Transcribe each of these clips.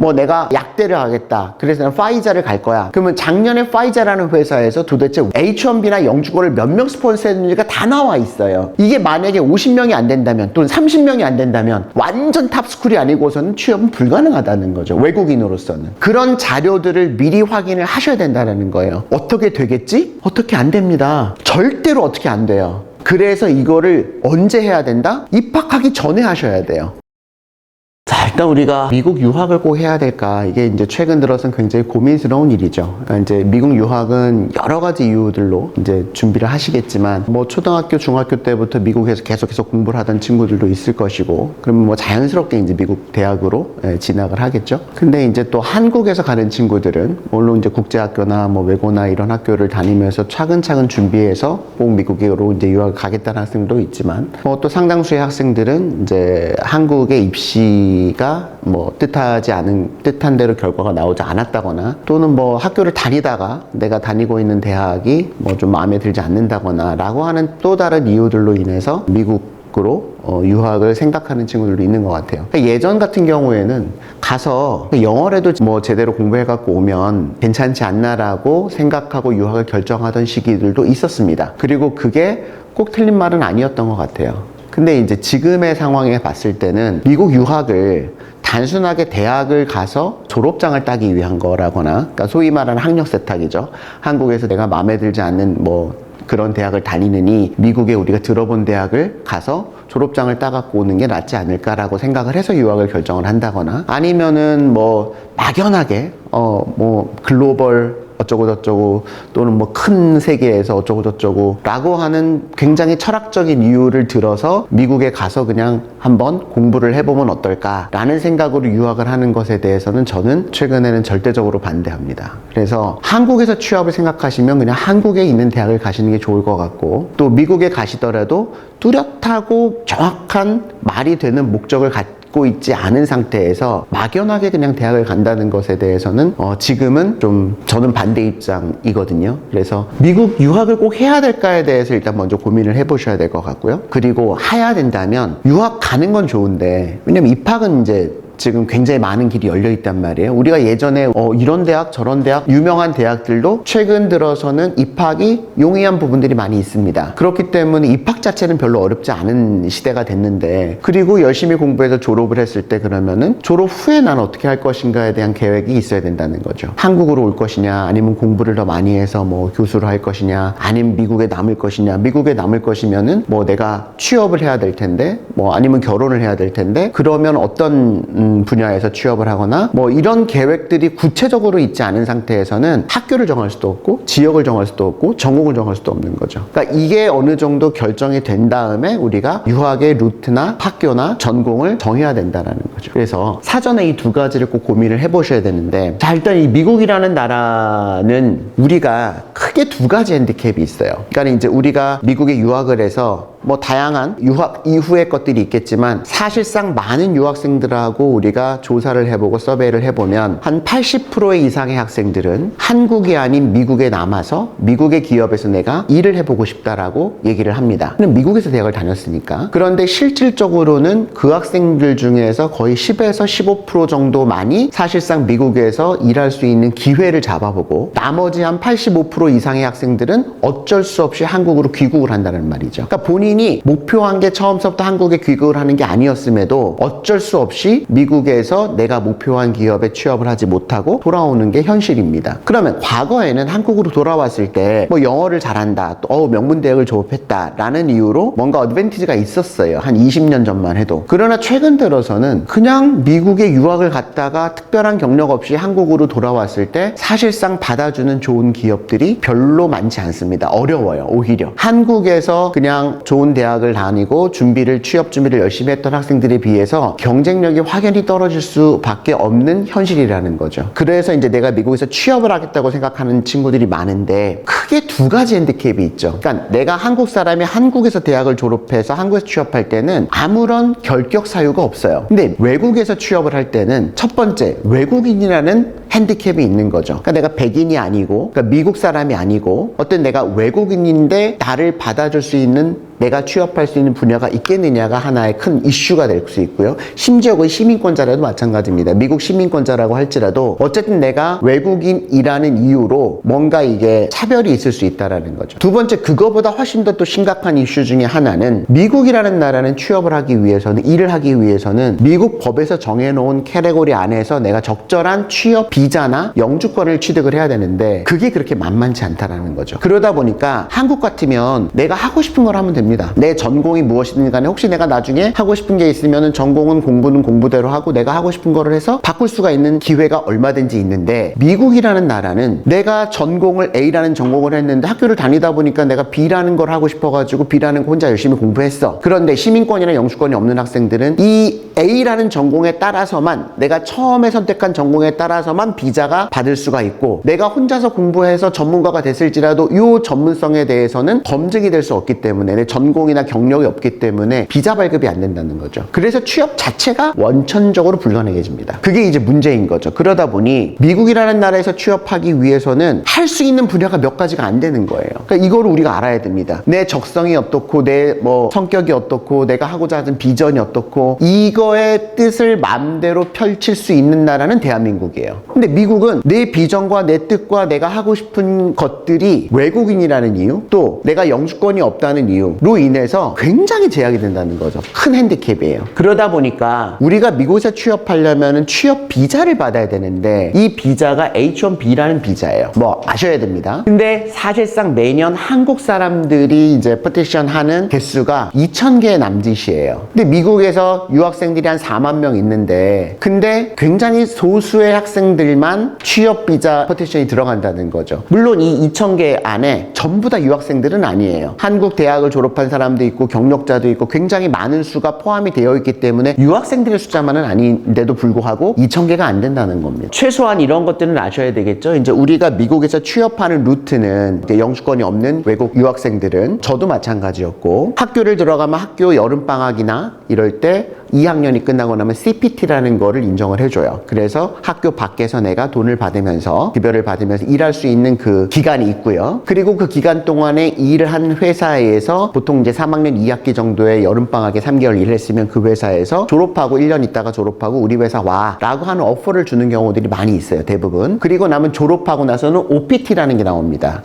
뭐 내가 약대를 하겠다. 그래서 난 파이자를 갈 거야. 그러면 작년에 파이자라는 회사에서 도대체 H1B나 영주권을 몇 명 스폰서했는지가 다 나와 있어요. 이게 만약에 50명이 안 된다면 또는 30명이 안 된다면 완전 탑스쿨이 아니고서는 취업은 불가능하다는 거죠. 외국인으로서는. 그런 자료들을 미리 확인을 하셔야 된다는 거예요. 어떻게 되겠지? 어떻게 안 됩니다. 절대로 어떻게 안 돼요. 그래서 이거를 언제 해야 된다? 입학하기 전에 하셔야 돼요. 자, 일단 우리가 미국 유학을 꼭 해야 될까? 이게 이제 최근 들어서는 굉장히 고민스러운 일이죠. 그러니까 이제 미국 유학은 여러 가지 이유들로 이제 준비를 하시겠지만, 뭐 초등학교, 중학교 때부터 미국에서 계속해서 공부를 하던 친구들도 있을 것이고, 그러면 뭐 자연스럽게 이제 미국 대학으로 진학을 하겠죠. 근데 이제 또 한국에서 가는 친구들은, 물론 이제 국제학교나 뭐 외고나 이런 학교를 다니면서 차근차근 준비해서 꼭 미국으로 이제 유학을 가겠다는 학생도 있지만, 또 상당수의 학생들은 이제 한국의 입시 가 뭐 뜻한 대로 결과가 나오지 않았다거나 또는 뭐 학교를 다니다가 내가 다니고 있는 대학이 뭐 좀 마음에 들지 않는다거나 라고 하는 또 다른 이유들로 인해서 미국으로 유학을 생각하는 친구들도 있는 것 같아요. 그러니까 예전 같은 경우에는 가서 영어라도 뭐 제대로 공부해갖고 오면 괜찮지 않나라고 생각하고 유학을 결정하던 시기들도 있었습니다. 그리고 그게 꼭 틀린 말은 아니었던 것 같아요. 근데 이제 지금의 상황에 봤을 때는 미국 유학을 단순하게 대학을 가서 졸업장을 따기 위한 거라거나, 그러니까 소위 말하는 학력 세탁이죠. 한국에서 내가 마음에 들지 않는 뭐 그런 대학을 다니느니 미국에 우리가 들어본 대학을 가서 졸업장을 따갖고 오는 게 낫지 않을까라고 생각을 해서 유학을 결정을 한다거나, 아니면은 뭐 막연하게 뭐 글로벌 어쩌고저쩌고 또는 뭐 큰 세계에서 어쩌고저쩌고 라고 하는 굉장히 철학적인 이유를 들어서 미국에 가서 그냥 한번 공부를 해보면 어떨까 라는 생각으로 유학을 하는 것에 대해서는 저는 최근에는 절대적으로 반대합니다. 그래서 한국에서 취업을 생각하시면 그냥 한국에 있는 대학을 가시는 게 좋을 것 같고, 또 미국에 가시더라도 뚜렷하고 정확한 말이 되는 목적을 갖고 있지 않은 상태에서 막연하게 그냥 대학을 간다는 것에 대해서는 지금은 좀 저는 반대 입장이거든요. 그래서 미국 유학을 꼭 해야 될까에 대해서 일단 먼저 고민을 해보셔야 될 것 같고요. 그리고 해야 된다면 유학 가는 건 좋은데, 왜냐면 입학은 이제 지금 굉장히 많은 길이 열려 있단 말이에요. 우리가 예전에 이런 대학 저런 대학 유명한 대학들도 최근 들어서는 입학이 용이한 부분들이 많이 있습니다. 그렇기 때문에 입학 자체는 별로 어렵지 않은 시대가 됐는데, 그리고 열심히 공부해서 졸업을 했을 때 그러면은 졸업 후에 난 어떻게 할 것인가에 대한 계획이 있어야 된다는 거죠. 한국으로 올 것이냐, 아니면 공부를 더 많이 해서 뭐 교수를 할 것이냐, 아니면 미국에 남을 것이냐. 미국에 남을 것이면은 뭐 내가 취업을 해야 될 텐데, 뭐 아니면 결혼을 해야 될 텐데, 그러면 어떤 분야에서 취업을 하거나 뭐 이런 계획들이 구체적으로 있지 않은 상태에서는 학교를 정할 수도 없고 지역을 정할 수도 없고 전공을 정할 수도 없는 거죠. 그러니까 이게 어느 정도 결정이 된 다음에 우리가 유학의 루트나 학교나 전공을 정해야 된다는 거죠. 그래서 사전에 이 두 가지를 꼭 고민을 해보셔야 되는데, 자, 일단 이 미국이라는 나라는 우리가 크게 두 가지 핸디캡이 있어요. 그러니까 이제 우리가 미국에 유학을 해서 뭐 다양한 유학 이후의 것들이 있겠지만, 사실상 많은 유학생들하고 우리가 조사를 해보고 서베이를 해보면 한 80% 이상의 학생들은 한국이 아닌 미국에 남아서 미국의 기업에서 내가 일을 해보고 싶다라고 얘기를 합니다. 미국에서 대학을 다녔으니까. 그런데 실질적으로는 그 학생들 중에서 거의 10에서 15% 정도만이 사실상 미국에서 일할 수 있는 기회를 잡아보고, 나머지 한 85% 이상의 학생들은 어쩔 수 없이 한국으로 귀국을 한다는 말이죠. 그러니까 본인이 목표한 게 처음부터 한국에 귀국을 하는 게 아니었음에도 어쩔 수 없이 미국에서 내가 목표한 기업에 취업을 하지 못하고 돌아오는 게 현실입니다. 그러면 과거에는 한국으로 돌아왔을 때 뭐 영어를 잘한다, 또 명문대학을 졸업했다 라는 이유로 뭔가 어드밴티지가 있었어요. 한 20년 전만 해도. 그러나 최근 들어서는 그냥 미국에 유학을 갔다가 특별한 경력 없이 한국으로 돌아왔을 때 사실상 받아주는 좋은 기업들이 별로 많지 않습니다. 어려워요. 오히려 한국에서 그냥 좋은 대학을 다니고 취업 준비를 열심히 했던 학생들에 비해서 경쟁력이 확연히 떨어질 수밖에 없는 현실이라는 거죠. 그래서 이제 내가 미국에서 취업을 하겠다고 생각하는 친구들이 많은데, 크게 두 가지 핸디캡이 있죠. 그러니까 내가 한국 사람이 한국에서 대학을 졸업해서 한국에서 취업할 때는 아무런 결격 사유가 없어요. 근데 외국에서 취업을 할 때는 첫 번째, 외국인이라는 핸디캡이 있는 거죠. 그러니까 내가 백인이 아니고, 그러니까 미국 사람이 아니고, 어떤 내가 외국인인데 나를 받아줄 수 있는 내가 취업할 수 있는 분야가 있겠느냐가 하나의 큰 이슈가 될 수 있고요. 심지어 그 시민권자라도 마찬가지입니다. 미국 시민권자라고 할지라도 어쨌든 내가 외국인이라는 이유로 뭔가 이게 차별이 있을 수 있다라는 거죠. 두 번째, 그거보다 훨씬 더 또 심각한 이슈 중에 하나는 미국이라는 나라는 취업을 하기 위해서는, 일을 하기 위해서는 미국 법에서 정해놓은 캐테고리 안에서 내가 적절한 취업 비자나 영주권을 취득을 해야 되는데 그게 그렇게 만만치 않다라는 거죠. 그러다 보니까 한국 같으면 내가 하고 싶은 걸 하면 됩니다. 내 전공이 무엇이든 간에 혹시 내가 나중에 하고 싶은 게 있으면 전공은 공부는 공부대로 하고 내가 하고 싶은 거를 해서 바꿀 수가 있는 기회가 얼마든지 있는데, 미국이라는 나라는 내가 전공을 A라는 전공을 했는데 학교를 다니다 보니까 내가 B라는 걸 하고 싶어가지고 B라는 거 혼자 열심히 공부했어. 그런데 시민권이나 영주권이 없는 학생들은 이 A라는 전공에 따라서만, 내가 처음에 선택한 전공에 따라서만 비자가 받을 수가 있고, 내가 혼자서 공부해서 전문가가 됐을지라도 이 전문성에 대해서는 검증이 될 수 없기 때문에, 내 전공이나 경력이 없기 때문에 비자 발급이 안 된다는 거죠. 그래서 취업 자체가 원천적으로 불가능해집니다. 그게 이제 문제인 거죠. 그러다 보니 미국이라는 나라에서 취업하기 위해서는 할 수 있는 분야가 몇 가지가 안 되는 거예요. 그러니까 이거를 우리가 알아야 됩니다. 내 적성이 어떻고, 내 성격이 어떻고, 내가 하고자 하는 비전이 어떻고, 이거의 뜻을 마음대로 펼칠 수 있는 나라는 대한민국이에요. 근데 미국은 내 비전과 내 뜻과 내가 하고 싶은 것들이 외국인이라는 이유, 또 내가 영주권이 없다는 이유로 인해서 굉장히 제약이 된다는 거죠. 큰 핸디캡이에요. 그러다 보니까 우리가 미국에서 취업하려면 취업 비자를 받아야 되는데, 이 비자가 H-1B라는 비자예요. 아셔야 됩니다. 근데 사실상 매년 한국 사람들이 이제 페티션 하는 개수가 2,000개 남짓이에요. 근데 미국에서 유학생들이 한 4만 명 있는데, 근데 굉장히 소수의 학생들만 취업 비자 페티션이 들어간다는 거죠. 물론 이 2,000개 안에 전부 다 유학생들은 아니에요. 한국 대학을 졸업한 사람도 있고 경력자도 있고 굉장히 많은 수가 포함이 되어 있기 때문에 유학생들의 숫자만은 아닌데도 불구하고 2,000개가 안 된다는 겁니다. 최소한 이런 것들은 아셔야 되겠죠. 이제 우리가 미국에서 취업하는 루트는, 영주권이 없는 외국 유학생들은, 저도 마찬가지였고, 학교를 들어가면 학교 여름방학이나 이럴 때 2학년이 끝나고 나면 CPT라는 거를 인정을 해줘요. 그래서 학교 밖에서 내가 돈을 받으면서, 급여를 받으면서 일할 수 있는 그 기간이 있고요. 그리고 그 기간 동안에 일을 한 회사에서 보통 이제 3학년 2학기 정도의 여름방학에 3개월 일했으면 그 회사에서 졸업하고 1년 있다가 졸업하고 우리 회사 와 라고 하는 오퍼를 주는 경우들이 많이 있어요. 대부분. 그리고 나면 졸업하고 나서는 OPT라는 게 나옵니다.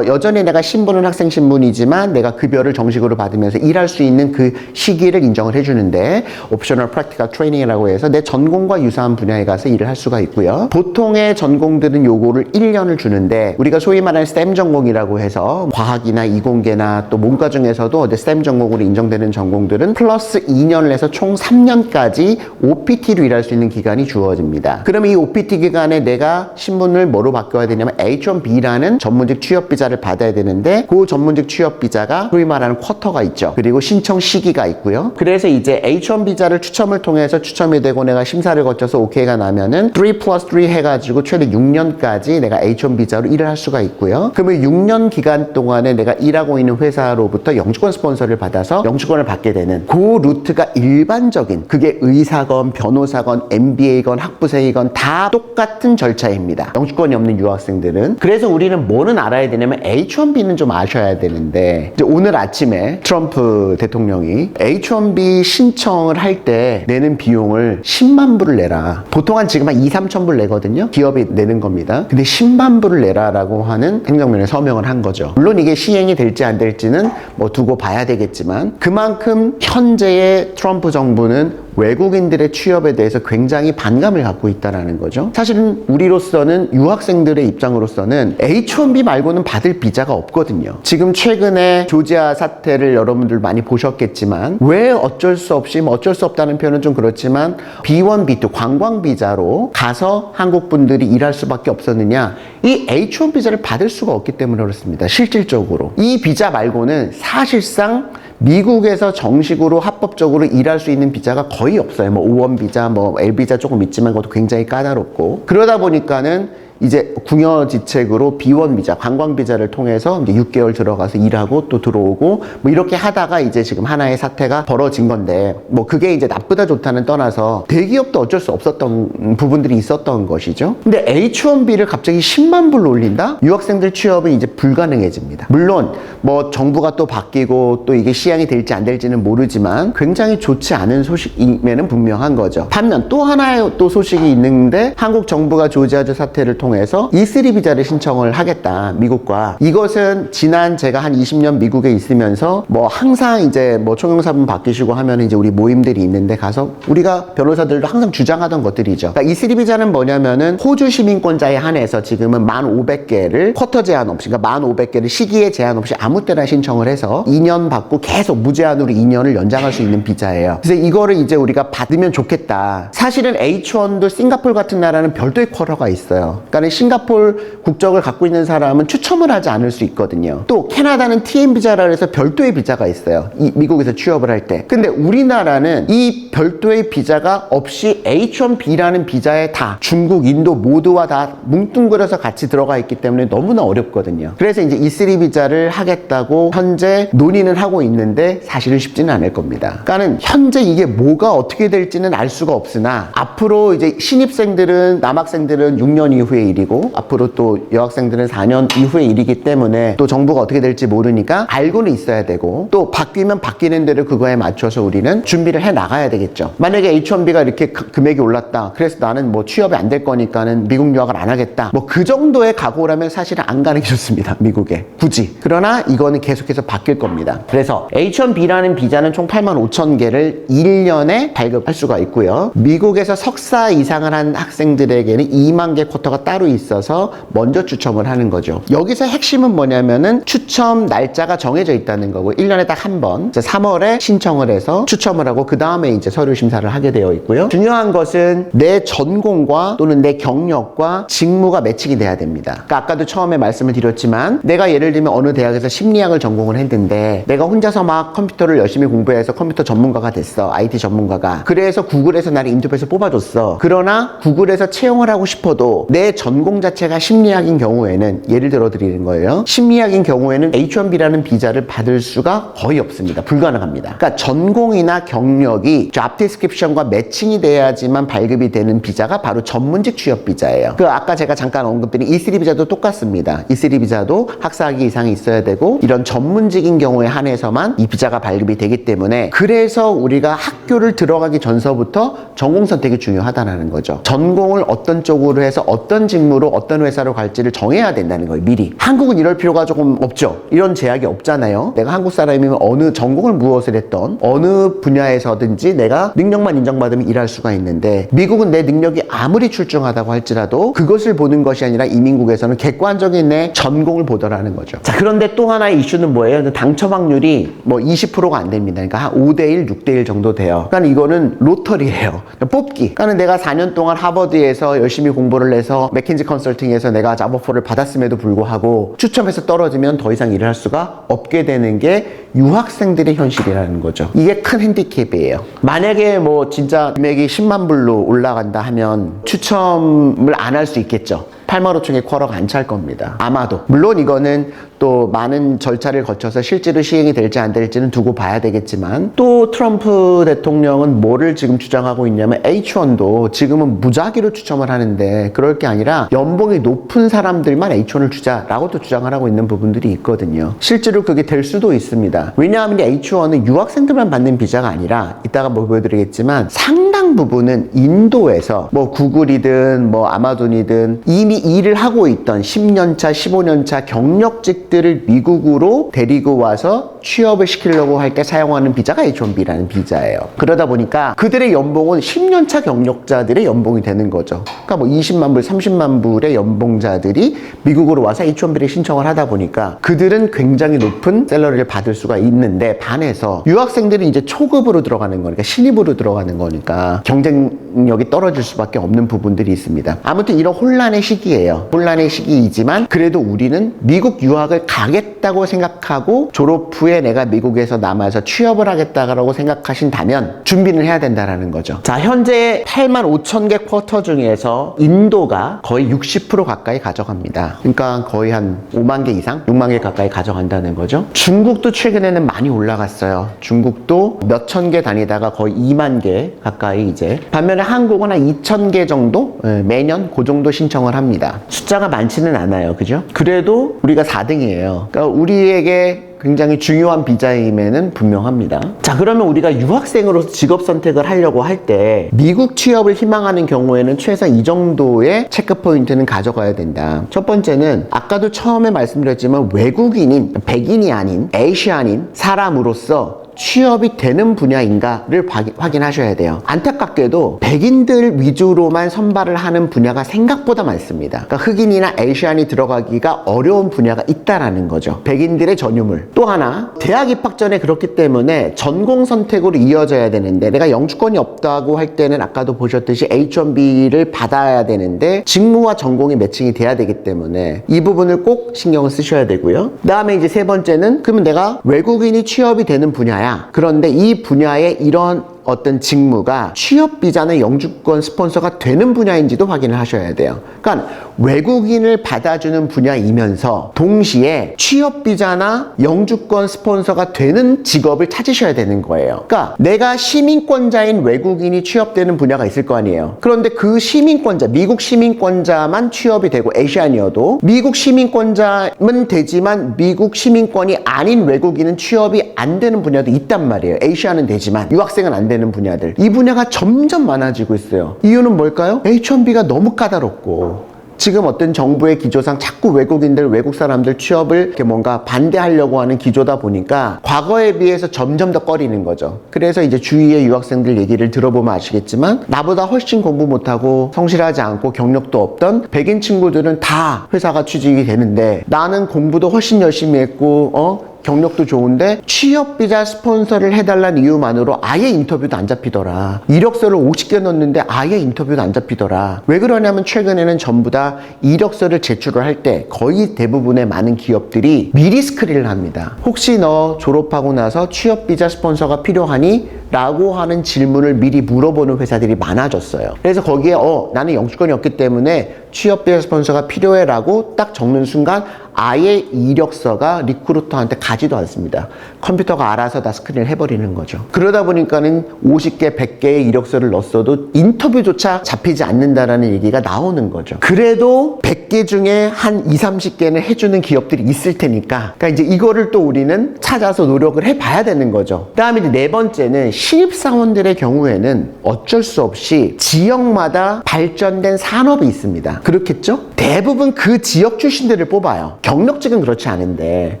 여전히 내가 신분은 학생 신분이지만 내가 급여를 정식으로 받으면서 일할 수 있는 그 시기를 인정을 해주는데, 옵셔널 프랙티컬 트레이닝이라고 해서 내 전공과 유사한 분야에 가서 일을 할 수가 있고요. 보통의 전공들은 요거를 1년을 주는데, 우리가 소위 말하는 STEM 전공이라고 해서 과학이나 이공계나 또 문과 중에서도 STEM 전공으로 인정되는 전공들은 플러스 2년을 해서 총 3년까지 OPT로 일할 수 있는 기간이 주어집니다. 그러면 이 OPT 기간에 내가 신분을 뭐로 바꿔야 되냐면 H-1B라는 전문직 취업 비자를 받아야 되는데, 그 전문직 취업 비자가 소위 말하는 쿼터가 있죠. 그리고 신청 시기가 있고요. 그래서 이제 H-1 비자를 추첨을 통해서 추첨이 되고 내가 심사를 거쳐서 오케이가 나면은 3+3 해가지고 최대 6년까지 내가 H-1 비자로 일을 할 수가 있고요. 그러면 6년 기간 동안에 내가 일하고 있는 회사로부터 영주권 스폰서를 받아서 영주권을 받게 되는 그 루트가 일반적인, 그게 의사건 변호사건 MBA건 학부생이건 다 똑같은 절차입니다. 영주권이 없는 유학생들은. 그래서 우리는 뭐는 알아야 되냐면 H-1B는 좀 아셔야 되는데, 이제 오늘 아침에 트럼프 대통령이 H-1B 신청을 할 때 내는 비용을 10만 불을 내라. 보통 한 지금 한 2, 3천 불 내거든요. 기업이 내는 겁니다. 근데 10만 불을 내라라고 하는 행정명령에 서명을 한 거죠. 물론 이게 시행이 될지 안 될지는 두고 봐야 되겠지만, 그만큼 현재의 트럼프 정부는 외국인들의 취업에 대해서 굉장히 반감을 갖고 있다는 거죠. 사실은 우리로서는, 유학생들의 입장으로서는 H-1B 말고는 받을 비자가 없거든요. 지금 최근에 조지아 사태를 여러분들 많이 보셨겠지만, 왜 어쩔 수 없이, 어쩔 수 없다는 표현은 좀 그렇지만 B1, B2 관광 비자로 가서 한국 분들이 일할 수밖에 없었느냐, 이 H-1 비자를 받을 수가 없기 때문에 그렇습니다. 실질적으로 이 비자 말고는 사실상 미국에서 정식으로 합법적으로 일할 수 있는 비자가 거의 없어요. O1 비자, L 비자 조금 있지만 그것도 굉장히 까다롭고, 그러다 보니까는 이제 궁여지책으로 B1 비자, 관광 비자를 통해서 이제 6개월 들어가서 일하고 또 들어오고 뭐 이렇게 하다가 이제 지금 하나의 사태가 벌어진 건데 뭐 그게 이제 나쁘다 좋다는 떠나서 대기업도 어쩔 수 없었던 부분들이 있었던 것이죠. 근데 H1B를 갑자기 10만 불로 올린다? 유학생들 취업은 이제 불가능해집니다. 물론 뭐 정부가 또 바뀌고 또 이게 시행이 될지 안 될지는 모르지만 굉장히 좋지 않은 소식임에는 분명한 거죠. 반면 또 하나의 또 소식이 있는데 한국 정부가 조지아주 사태를 통해서 E3 비자를 신청을 하겠다, 미국과. 이것은 지난 제가 한 20년 미국에 있으면서 뭐 항상 이제 뭐 총영사분 바뀌시고 하면 이제 우리 모임들이 있는데 가서 우리가 변호사들도 항상 주장하던 것들이죠. 그러니까 E3 비자는 뭐냐면은 호주 시민권자에 한해서 지금은 1,500개를 쿼터 제한 없이, 그러니까 1,500개를 시기에 제한 없이 아무 때나 신청을 해서 2년 받고 계속 무제한으로 2년을 연장할 수 있는 비자예요. 그래서 이거를 이제 우리가 받으면 좋겠다. 사실은 H1도 싱가포르 같은 나라는 별도의 쿼터가 있어요. 그러니까 싱가포르 국적을 갖고 있는 사람은 추첨을 하지 않을 수 있거든요. 또 캐나다는 TN 비자라 해서 별도의 비자가 있어요. 미국에서 취업을 할 때. 근데 우리나라는 이 별도의 비자가 없이 H1B라는 비자에 다 중국, 인도 모두와 다 뭉뚱그려서 같이 들어가 있기 때문에 너무나 어렵거든요. 그래서 이제 E3 비자를 하겠다고 현재 논의는 하고 있는데 사실은 쉽지는 않을 겁니다. 그러니까는 현재 이게 뭐가 어떻게 될지는 알 수가 없으나 앞으로 이제 신입생들은, 남학생들은 6년 이후의 일이고 앞으로 또 여학생들은 4년 이후의 일이기 때문에 또 정부가 어떻게 될지 모르니까 알고는 있어야 되고 또 바뀌면 바뀌는 대로 그거에 맞춰서 우리는 준비를 해 나가야 되겠죠. 만약에 H1B가 이렇게 금액이 올랐다. 그래서 나는 뭐 취업이 안 될 거니까는 미국 유학을 안 하겠다. 뭐 그 정도의 각오라면 사실은 안 가는 게 좋습니다. 미국에. 굳이. 그러나 이거는 계속해서 바뀔 겁니다. 그래서 H1B라는 비자는 총 85,000개를 1년에 발급할 수가 있고요. 미국에서 석사 이상을 한 학생들에게는 2만 개 쿼터가 따로 있어서 먼저 추첨을 하는 거죠. 여기서 핵심은 뭐냐면은 추첨 날짜가 정해져 있다는 거고 1년에 딱 한 번 3월에 신청을 해서 추첨을 하고 그 다음에 이제 서류 심사를 하게 되어 있고요. 중요한 것은 내 전공과 또는 내 경력과 직무가 매칭이 돼야 됩니다. 그러니까 아까도 처음에 말씀을 드렸지만 내가 예를 들면 어느 대학에서 심리학을 전공을 했는데 내가 혼자서 막 컴퓨터를 열심히 공부해서 컴퓨터 전문가가 됐어. IT 전문가가. 그래서 구글에서 나를 인터뷰에서 뽑아줬어. 그러나 구글에서 채용을 하고 싶어도 내 전공 자체가 심리학인 경우에는 예를 들어 드리는 거예요. 심리학인 경우에는 H1B라는 비자를 받을 수가 거의 없습니다. 불가능합니다. 그러니까 전공이나 경력이 잡 디스크립션과 매칭이 돼야지만 발급이 되는 비자가 바로 전문직 취업 비자예요. 그 아까 제가 잠깐 언급드린 E3 비자도 똑같습니다. E3 비자도 학사학위 이상이 있어야 되고 이런 전문직인 경우에 한해서만 이 비자가 발급이 되기 때문에 그래서 우리가 학교를 들어가기 전서부터 전공 선택이 중요하다는 거죠. 전공을 어떤 쪽으로 해서 어떤 직무로 어떤 회사로 갈지를 정해야 된다는 거예요. 미리. 한국은 이럴 필요가 조금 없죠. 이런 제약이 없잖아요. 내가 한국 사람이면 어느 전공을 무엇을 했던 어느 분야에서든지 내가 능력만 인정받으면 일할 수가 있는데 미국은 내 능력이 아무리 출중하다고 할지라도 그것을 보는 것이 아니라 이민국에서는 객관적인 내 전공을 보더라는 거죠. 자, 그런데 또 하나의 이슈는 뭐예요? 당첨 확률이 뭐 20%가 안 됩니다. 그러니까 한 5대1, 6대1 정도 돼요. 그러니까 이거는 로터리예요. 뽑기. 그러니까 내가 4년 동안 하버드에서 열심히 공부를 해서 맥킨지 컨설팅에서 내가 잡오퍼를 받았음에도 불구하고 추첨해서 떨어지면 더 이상 일을 할 수가 없게 되는 게 유학생들의 현실이라는 거죠. 이게 큰 핸디캡이에요. 만약에 뭐 진짜 금액이 10만 불로 올라간다 하면 추첨을 안 할 수 있겠죠. 85,000개 쿼터가 안 찰 겁니다. 아마도. 물론 이거는 또 많은 절차를 거쳐서 실제로 시행이 될지 안 될지는 두고 봐야 되겠지만 또 트럼프 대통령은 뭐를 지금 주장하고 있냐면 H1도 지금은 무작위로 추첨을 하는데 그럴 게 아니라 연봉이 높은 사람들만 H1을 주자라고 또 주장을 하고 있는 부분들이 있거든요. 실제로 그게 될 수도 있습니다. 왜냐하면 H1은 유학생들만 받는 비자가 아니라 이따가 뭐 보여드리겠지만 상당 부분은 인도에서 뭐 구글이든 뭐 아마존이든 이미 일을 하고 있던 10년차, 15년차 경력직들을 미국으로 데리고 와서 취업을 시키려고 할 때 사용하는 비자가 H1B라는 비자예요. 그러다 보니까 그들의 연봉은 10년차 경력자들의 연봉이 되는 거죠. 그러니까 뭐 20만 불, 30만 불의 연봉자들이 미국으로 와서 H1B를 신청을 하다 보니까 그들은 굉장히 높은 샐러리를 받을 수가 있는데 반해서 유학생들은 이제 초급으로 들어가는 거니까 신입으로 들어가는 거니까 경쟁력이 떨어질 수밖에 없는 부분들이 있습니다. 아무튼 이런 혼란의 시기예요. 혼란의 시기이지만 그래도 우리는 미국 유학을 유학을 가겠다고 생각하고 졸업 후에 내가 미국에서 남아서 취업을 하겠다고 생각하신다면 준비를 해야 된다는 거죠. 자, 현재 85,000개 쿼터 중에서 인도가 거의 60% 가까이 가져갑니다. 그러니까 거의 한 5만 개 이상? 6만 개 가까이 가져간다는 거죠. 중국도 최근에는 많이 올라갔어요. 중국도 몇천 개 다니다가 거의 2만 개 가까이 이제. 반면에 한국은 한 2,000개 정도? 매년 그 정도 신청을 합니다. 숫자가 많지는 않아요. 그죠? 그래도 우리가 4등이에요. 그러니까 우리에게 굉장히 중요한 비자임에는 분명합니다. 자, 그러면 우리가 유학생으로서 직업 선택을 하려고 할 때 미국 취업을 희망하는 경우에는 최소 이 정도의 체크 포인트는 가져가야 된다. 첫 번째는 아까도 처음에 말씀드렸지만 외국인인, 백인이 아닌 아시아인 사람으로서 취업이 되는 분야인가를 확인하셔야 돼요. 안타깝게도 백인들 위주로만 선발을 하는 분야가 생각보다 많습니다. 그러니까 흑인이나 아시안이 들어가기가 어려운 분야가 있다라는 거죠. 백인들의 전유물. 또 하나, 대학 입학 전에 그렇기 때문에 전공 선택으로 이어져야 되는데 내가 영주권이 없다고 할 때는 아까도 보셨듯이 H1B를 받아야 되는데 직무와 전공이 매칭이 돼야 되기 때문에 이 부분을 꼭 신경을 쓰셔야 되고요. 그 다음에 이제 세 번째는 그러면 내가 외국인이 취업이 되는 분야야. 그런데 이 분야에 이런 어떤 직무가 취업 비자나 영주권 스폰서가 되는 분야인지도 확인을 하셔야 돼요. 그러니까 외국인을 받아주는 분야이면서 동시에 취업 비자나 영주권 스폰서가 되는 직업을 찾으셔야 되는 거예요. 그러니까 내가 시민권자인 외국인이 취업되는 분야가 있을 거 아니에요. 그런데 그 시민권자, 미국 시민권자만 취업이 되고 아시안이어도 미국 시민권자는 되지만 미국 시민권이 아닌 외국인은 취업이 안 되는 분야도 있단 말이에요. 아시안은 되지만 유학생은 안 되는 분야들. 이 분야가 점점 많아지고 있어요. 이유는 뭘까요? H1B가 너무 까다롭고 지금 어떤 정부의 기조상 자꾸 외국인들, 외국 사람들 취업을 이렇게 뭔가 반대하려고 하는 기조다 보니까 과거에 비해서 점점 더 꺼리는 거죠. 그래서 이제 주위의 유학생들 얘기를 들어보면 아시겠지만 나보다 훨씬 공부 못하고 성실하지 않고 경력도 없던 백인 친구들은 다 회사가 취직이 되는데 나는 공부도 훨씬 열심히 했고 경력도 좋은데 취업비자 스폰서를 해달라는 이유만으로 아예 인터뷰도 안 잡히더라. 이력서를 50개 넣었는데 아예 인터뷰도 안 잡히더라. 왜 그러냐면 최근에는 전부 다 이력서를 제출을 할 때 거의 대부분의 많은 기업들이 미리 스크린을 합니다. 혹시 너 졸업하고 나서 취업비자 스폰서가 필요하니? 라고 하는 질문을 미리 물어보는 회사들이 많아졌어요. 그래서 거기에 나는 영주권이 없기 때문에 취업비자 스폰서가 필요해 라고 딱 적는 순간 아예 이력서가 리크루터한테 가지도 않습니다. 컴퓨터가 알아서 다 스크린을 해버리는 거죠. 그러다 보니까는 50개, 100개의 이력서를 넣었어도 인터뷰조차 잡히지 않는다라는 얘기가 나오는 거죠. 그래도 100개 중에 한 20, 30개는 해주는 기업들이 있을 테니까 그러니까 이제 이거를 또 우리는 찾아서 노력을 해봐야 되는 거죠. 그 다음에 이제 네 번째는 신입사원들의 경우에는 어쩔 수 없이 지역마다 발전된 산업이 있습니다. 그렇겠죠? 대부분 그 지역 출신들을 뽑아요. 경력직은 그렇지 않은데.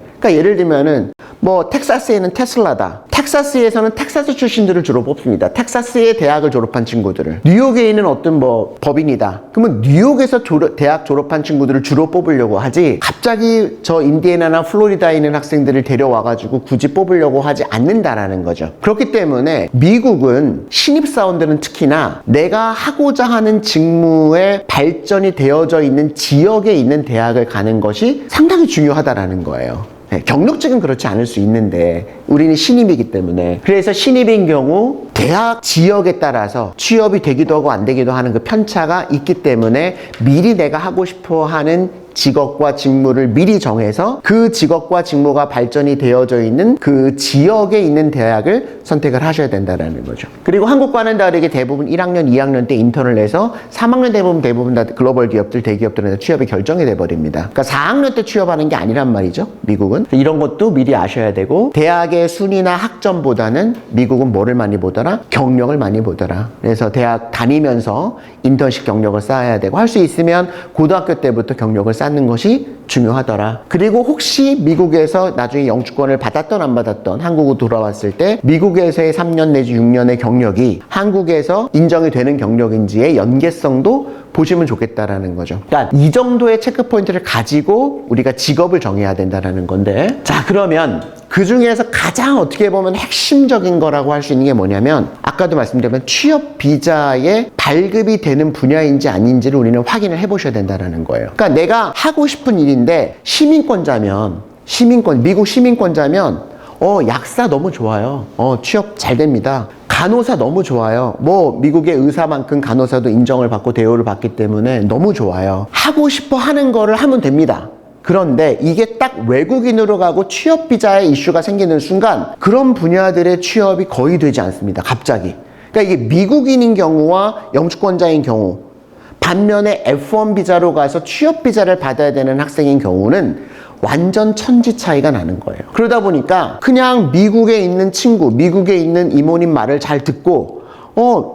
그러니까 예를 들면은 텍사스에는 테슬라다. 텍사스에서는 텍사스 출신들을 주로 뽑습니다. 텍사스의 대학을 졸업한 친구들을. 뉴욕에 있는 어떤 법인이다. 그러면 뉴욕에서 대학 졸업한 친구들을 주로 뽑으려고 하지 갑자기 저 인디애나나 플로리다에 있는 학생들을 데려와가지고 굳이 뽑으려고 하지 않는다라는 거죠. 그렇기 때문에 미국은 신입사원들은 특히나 내가 하고자 하는 직무에 발전이 되어져 있는 지역에 있는 대학을 가는 것이 상당히 중요하다라는 거예요. 경력직은 그렇지 않을 수 있는데 우리는 신입이기 때문에 그래서 신입인 경우 대학 지역에 따라서 취업이 되기도 하고 안 되기도 하는 그 편차가 있기 때문에 미리 내가 하고 싶어 하는 직업과 직무를 미리 정해서 그 직업과 직무가 발전이 되어져 있는 그 지역에 있는 대학을 선택을 하셔야 된다는 거죠. 그리고 한국과는 다르게 대부분 1학년, 2학년 때 인턴을 해서 3학년 대부분 다 글로벌 기업들, 대기업들에서 취업이 결정이 돼버립니다. 그러니까 4학년 때 취업하는 게 아니란 말이죠, 미국은. 이런 것도 미리 아셔야 되고 대학의 순위나 학점보다는 미국은 뭐를 많이 보더라? 경력을 많이 보더라. 그래서 대학 다니면서 인턴식 경력을 쌓아야 되고 할 수 있으면 고등학교 때부터 경력을 쌓는 것이 중요하더라. 그리고 혹시 미국에서 나중에 영주권을 받았던 안 받았던 한국으로 돌아왔을 때 미국에서의 3년 내지 6년의 경력이 한국에서 인정이 되는 경력인지의 연계성도 보시면 좋겠다라는 거죠. 그러니까 이 정도의 체크 포인트를 가지고 우리가 직업을 정해야 된다라는 건데, 자, 그러면 그 중에서 가장 어떻게 보면 핵심적인 거라고 할 수 있는 게 뭐냐면 아까도 말씀드렸지만 취업 비자에 발급이 되는 분야인지 아닌지를 우리는 확인을 해보셔야 된다는 거예요. 그러니까 내가 하고 싶은 일인데 시민권자면 시민권, 미국 시민권자면 약사 너무 좋아요. 취업 잘 됩니다. 간호사 너무 좋아요. 뭐 미국의 의사만큼 간호사도 인정을 받고 대우를 받기 때문에 너무 좋아요. 하고 싶어 하는 거를 하면 됩니다. 그런데 이게 딱 외국인으로 가고 취업 비자의 이슈가 생기는 순간 그런 분야들의 취업이 거의 되지 않습니다. 갑자기. 그러니까 이게 미국인인 경우와 영주권자인 경우, 반면에 F1 비자로 가서 취업 비자를 받아야 되는 학생인 경우는 완전 천지 차이가 나는 거예요. 그러다 보니까 그냥 미국에 있는 친구, 미국에 있는 이모님 말을 잘 듣고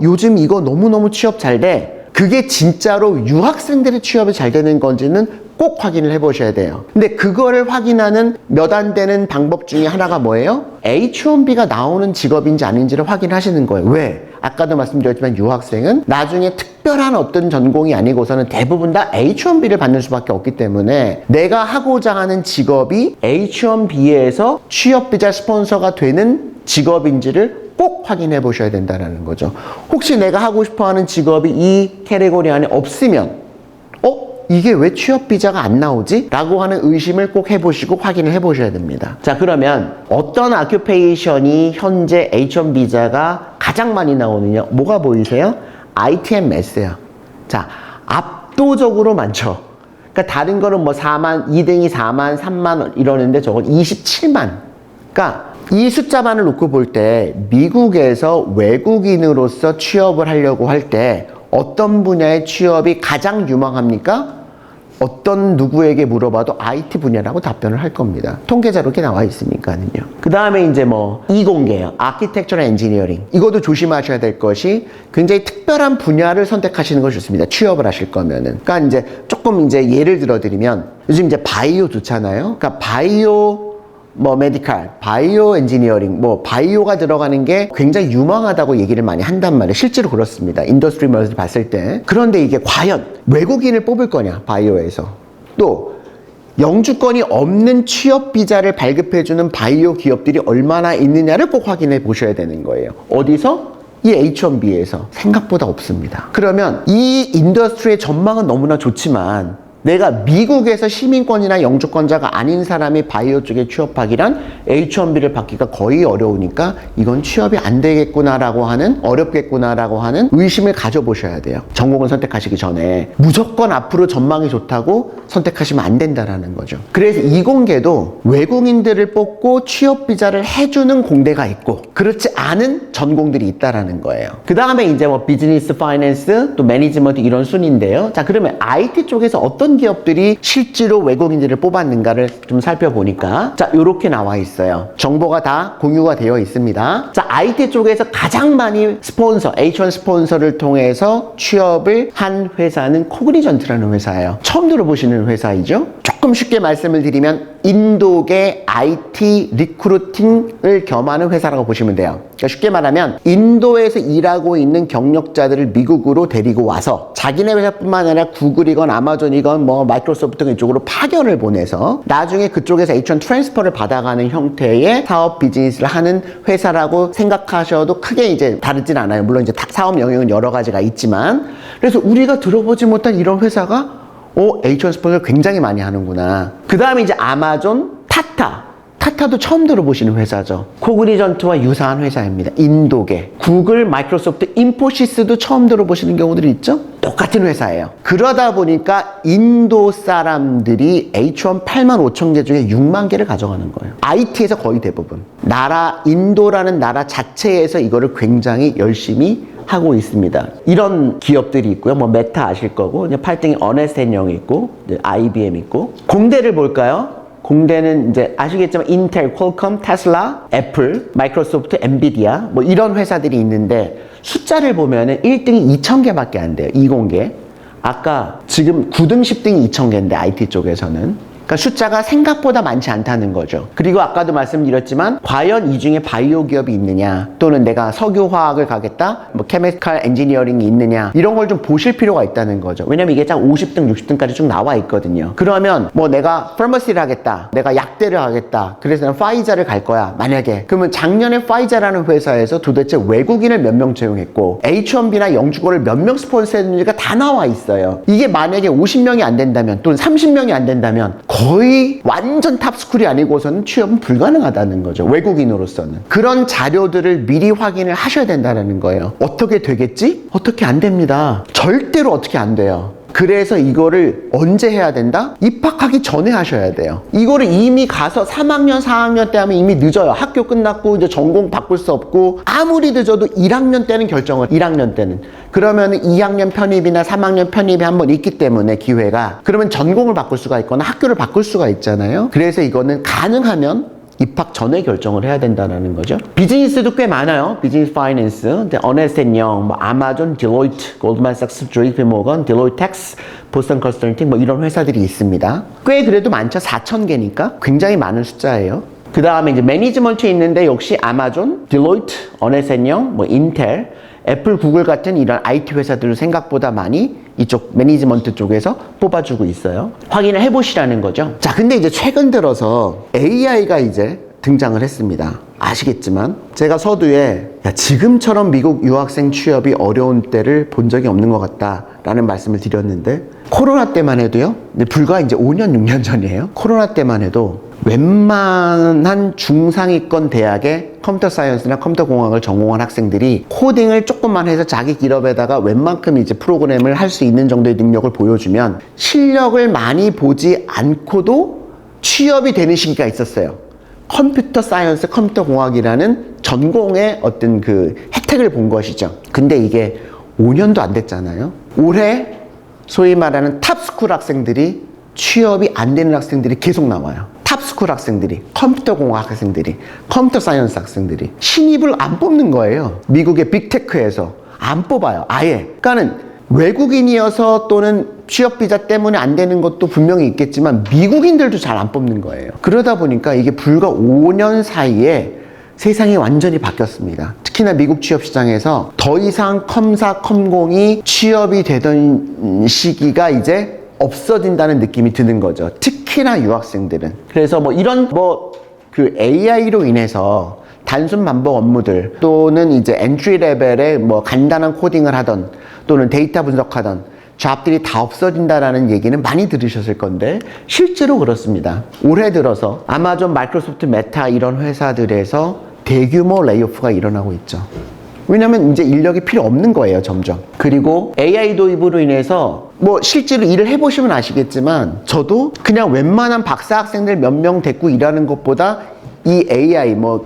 요즘 이거 너무너무 취업 잘 돼. 그게 진짜로 유학생들의 취업이 잘 되는 건지는 꼭 확인을 해보셔야 돼요. 근데 그거를 확인하는 몇 안 되는 방법 중에 하나가 뭐예요? H1B가 나오는 직업인지 아닌지를 확인하시는 거예요. 왜? 아까도 말씀드렸지만 유학생은 나중에 특별한 어떤 전공이 아니고서는 대부분 다 H1B를 받는 수밖에 없기 때문에 내가 하고자 하는 직업이 H1B에서 취업비자 스폰서가 되는 직업인지를 꼭 확인해 보셔야 된다는 거죠. 혹시 내가 하고 싶어 하는 직업이 이 캐테고리 안에 없으면 이게 왜 취업 비자가 안 나오지? 라고 하는 의심을 꼭 해보시고 확인을 해보셔야 됩니다. 자, 그러면 어떤 아큐페이션이 현재 H1 비자가 가장 많이 나오느냐? 뭐가 보이세요? IT 앤 매스예요. 자, 압도적으로 많죠. 그러니까 다른 거는 뭐 4만, 2등이 4만, 3만 이러는데 저건 27만. 그러니까 이 숫자만을 놓고 볼 때 미국에서 외국인으로서 취업을 하려고 할 때 어떤 분야의 취업이 가장 유망합니까? 어떤 누구에게 물어봐도 IT 분야라고 답변을 할 겁니다. 통계자로 이렇게 나와 있으니까요. 그 다음에 이제 뭐 이공계요. 아키텍처럴 엔지니어링. 이것도 조심하셔야 될 것이 굉장히 특별한 분야를 선택하시는 것이 좋습니다. 취업을 하실 거면은. 그러니까 이제 조금 이제 예를 들어 드리면 요즘 이제 바이오 좋잖아요. 그러니까 바이오 뭐 메디칼, 바이오 엔지니어링, 뭐 바이오가 들어가는 게 굉장히 유망하다고 얘기를 많이 한단 말이에요. 실제로 그렇습니다. 인더스트리얼을 봤을 때. 그런데 이게 과연 외국인을 뽑을 거냐, 바이오에서. 또 영주권이 없는 취업 비자를 발급해주는 바이오 기업들이 얼마나 있느냐를 꼭 확인해 보셔야 되는 거예요. 어디서? 이 H1B에서. 생각보다 없습니다. 그러면 이 인더스트리의 전망은 너무나 좋지만 내가 미국에서 시민권이나 영주권자가 아닌 사람이 바이오 쪽에 취업하기란 H1B를 받기가 거의 어려우니까 이건 취업이 안 되겠구나라고 하는, 어렵겠구나라고 하는 의심을 가져보셔야 돼요. 전공을 선택하시기 전에 무조건 앞으로 전망이 좋다고 선택하시면 안 된다라는 거죠. 그래서 이 공대도 외국인들을 뽑고 취업 비자를 해주는 공대가 있고 그렇지 않은 전공들이 있다라는 거예요. 그 다음에 이제 뭐 비즈니스, 파이낸스, 또 매니지먼트 이런 순인데요. 자, 그러면 IT 쪽에서 어떤 기업들이 실제로 외국인들을 뽑았는가를 좀 살펴보니까 자, 요렇게 나와 있어요. 정보가 다 공유가 되어 있습니다. 자, IT 쪽에서 가장 많이 스폰서, H1 스폰서를 통해서 취업을 한 회사는 코그니전트라는 회사예요. 처음 들어보시는 회사이죠? 조금 쉽게 말씀을 드리면 인도계 IT 리크루팅을 겸하는 회사라고 보시면 돼요. 그러니까 쉽게 말하면 인도에서 일하고 있는 경력자들을 미국으로 데리고 와서 자기네 회사뿐만 아니라 구글이건 아마존이건 뭐 마이크로소프트 이쪽으로 파견을 보내서 나중에 그쪽에서 H1 트랜스퍼를 받아가는 형태의 사업 비즈니스를 하는 회사라고 생각하셔도 크게 이제 다르진 않아요. 물론 이제 사업 영역은 여러 가지가 있지만 그래서 우리가 들어보지 못한 이런 회사가 H1 스폰서를 굉장히 많이 하는구나. 그 다음에 이제 아마존, 타타도 처음 들어보시는 회사죠. 코그니전트와 유사한 회사입니다. 인도계. 구글, 마이크로소프트, 인포시스도 처음 들어보시는 경우들이 있죠? 똑같은 회사예요. 그러다 보니까 인도 사람들이 H1 8만 5천 개 중에 6만 개를 가져가는 거예요. IT에서 거의 대부분. 인도라는 나라 자체에서 이거를 굉장히 열심히 하고 있습니다. 이런 기업들이 있고요. 뭐 메타 아실 거고, 8등이 어네스트앤영이 있고, IBM 있고. 공대를 볼까요? 공대는 이제 아시겠지만 인텔, 퀄컴, 테슬라, 애플, 마이크로소프트, 엔비디아 뭐 이런 회사들이 있는데 숫자를 보면은 1등이 2,000개밖에 안 돼요. 20개. 아까 지금 9등, 10등이 2,000개인데 IT 쪽에서는. 그러니까 숫자가 생각보다 많지 않다는 거죠. 그리고 아까도 말씀드렸지만 과연 이 중에 바이오 기업이 있느냐 또는 내가 석유화학을 가겠다 뭐 케미컬 엔지니어링이 있느냐 이런 걸 좀 보실 필요가 있다는 거죠. 왜냐면 이게 딱 50등 60등까지 쭉 나와 있거든요. 그러면 뭐 내가 파머시를 하겠다, 내가 약대를 하겠다, 그래서 난 파이자를 갈 거야 만약에. 그러면 작년에 파이자라는 회사에서 도대체 외국인을 몇 명 채용했고 H1B나 영주권을 몇 명 스폰서했는지가 다 나와 있어요. 이게 만약에 50명이 안 된다면 또는 30명이 안 된다면 거의 완전 탑스쿨이 아니고서는 취업은 불가능하다는 거죠. 외국인으로서는. 그런 자료들을 미리 확인을 하셔야 된다는 거예요. 어떻게 되겠지? 어떻게 안 됩니다. 절대로 어떻게 안 돼요. 그래서 이거를 언제 해야 된다? 입학하기 전에 하셔야 돼요. 이거를 이미 가서 3학년, 4학년 때 하면 이미 늦어요. 학교 끝났고 이제 전공 바꿀 수 없고 아무리 늦어도 1학년 때는 결정을 1학년 때는 그러면 2학년 편입이나 3학년 편입이 한번 있기 때문에 기회가 그러면 전공을 바꿀 수가 있거나 학교를 바꿀 수가 있잖아요. 그래서 이거는 가능하면 입학 전에 결정을 해야 된다는 거죠. 비즈니스도 꽤 많아요. 비즈니스 파이낸스, 어네스트 앤 영, 뭐 아마존, 딜로이트, 골드만삭스, JP 모건, 딜로이텍스, 보스턴 컨설팅 뭐 이런 회사들이 있습니다. 꽤 그래도 많죠. 4,000개니까 굉장히 많은 숫자예요. 그 다음에 이제 매니지먼트에 있는데 역시 아마존, 딜로이트, 어네스트 앤 영, 뭐 인텔, 애플, 구글 같은 이런 IT 회사들을 생각보다 많이 이쪽 매니지먼트 쪽에서 뽑아주고 있어요. 확인을 해보시라는 거죠. 자, 근데 이제 최근 들어서 AI가 이제 등장을 했습니다. 아시겠지만 제가 서두에 지금처럼 미국 유학생 취업이 어려운 때를 본 적이 없는 것 같다라는 말씀을 드렸는데 코로나 때만 해도요. 불과 이제 5년, 6년 전이에요. 코로나 때만 해도 웬만한 중상위권 대학의 컴퓨터 사이언스나 컴퓨터 공학을 전공한 학생들이 코딩을 조금만 해서 자기 기업에다가 웬만큼 이제 프로그램을 할 수 있는 정도의 능력을 보여주면 실력을 많이 보지 않고도 취업이 되는 시기가 있었어요. 컴퓨터 사이언스, 컴퓨터 공학이라는 전공의 어떤 그 혜택을 본 것이죠. 근데 이게 5년도 안 됐잖아요. 올해 소위 말하는 탑스쿨 학생들이 취업이 안 되는 학생들이 계속 나와요. 탑스쿨 학생들이, 컴퓨터 공학 학생들이, 컴퓨터 사이언스 학생들이 신입을 안 뽑는 거예요. 미국의 빅테크에서 안 뽑아요. 아예. 그러니까는 외국인이어서 또는 취업 비자 때문에 안 되는 것도 분명히 있겠지만 미국인들도 잘 안 뽑는 거예요. 그러다 보니까 이게 불과 5년 사이에 세상이 완전히 바뀌었습니다. 특히나 미국 취업 시장에서 더 이상 컴사, 컴공이 취업이 되던 시기가 이제 없어진다는 느낌이 드는 거죠. 특히나 유학생들은. 그래서 뭐 이런 그 AI로 인해서 단순 반복 업무들 또는 이제 엔트리 레벨의 뭐 간단한 코딩을 하던 또는 데이터 분석하던 잡들이 다 없어진다라는 얘기는 많이 들으셨을 건데 실제로 그렇습니다. 올해 들어서 아마존, 마이크로소프트, 메타 이런 회사들에서 대규모 레이오프가 일어나고 있죠. 왜냐면 이제 인력이 필요 없는 거예요, 점점. 그리고 AI 도입으로 인해서 뭐 실제로 일을 해보시면 아시겠지만 저도 그냥 웬만한 박사 학생들 몇 명 데리고 일하는 것보다 이 AI 뭐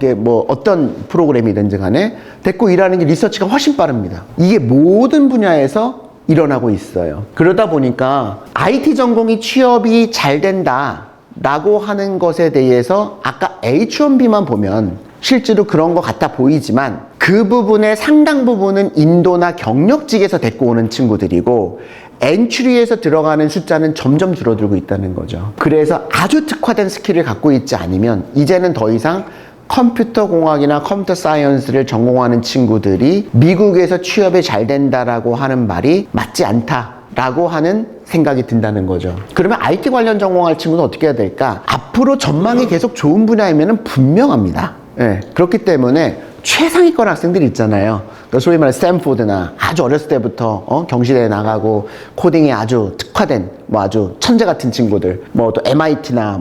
어떤 프로그램이든지 간에 데리고 일하는 게 리서치가 훨씬 빠릅니다. 이게 모든 분야에서 일어나고 있어요. 그러다 보니까 IT 전공이 취업이 잘 된다라고 하는 것에 대해서 아까 H1B만 보면 실제로 그런 것 같아 보이지만 그 부분의 상당 부분은 인도나 경력직에서 데리고 오는 친구들이고 엔트리에서 들어가는 숫자는 점점 줄어들고 있다는 거죠. 그래서 아주 특화된 스킬을 갖고 있지 않으면 이제는 더 이상 컴퓨터 공학이나 컴퓨터 사이언스를 전공하는 친구들이 미국에서 취업이 잘 된다라고 하는 말이 맞지 않다라고 하는 생각이 든다는 거죠. 그러면 IT 관련 전공할 친구는 어떻게 해야 될까? 앞으로 전망이 계속 좋은 분야이면 분명합니다. 네, 그렇기 때문에 최상위권 학생들이 있잖아요. 그러니까 소위 말해 스탠포드나 아주 어렸을 때부터 경시대에 나가고 코딩에 아주 특화된 뭐 아주 천재 같은 친구들, 뭐 또 MIT나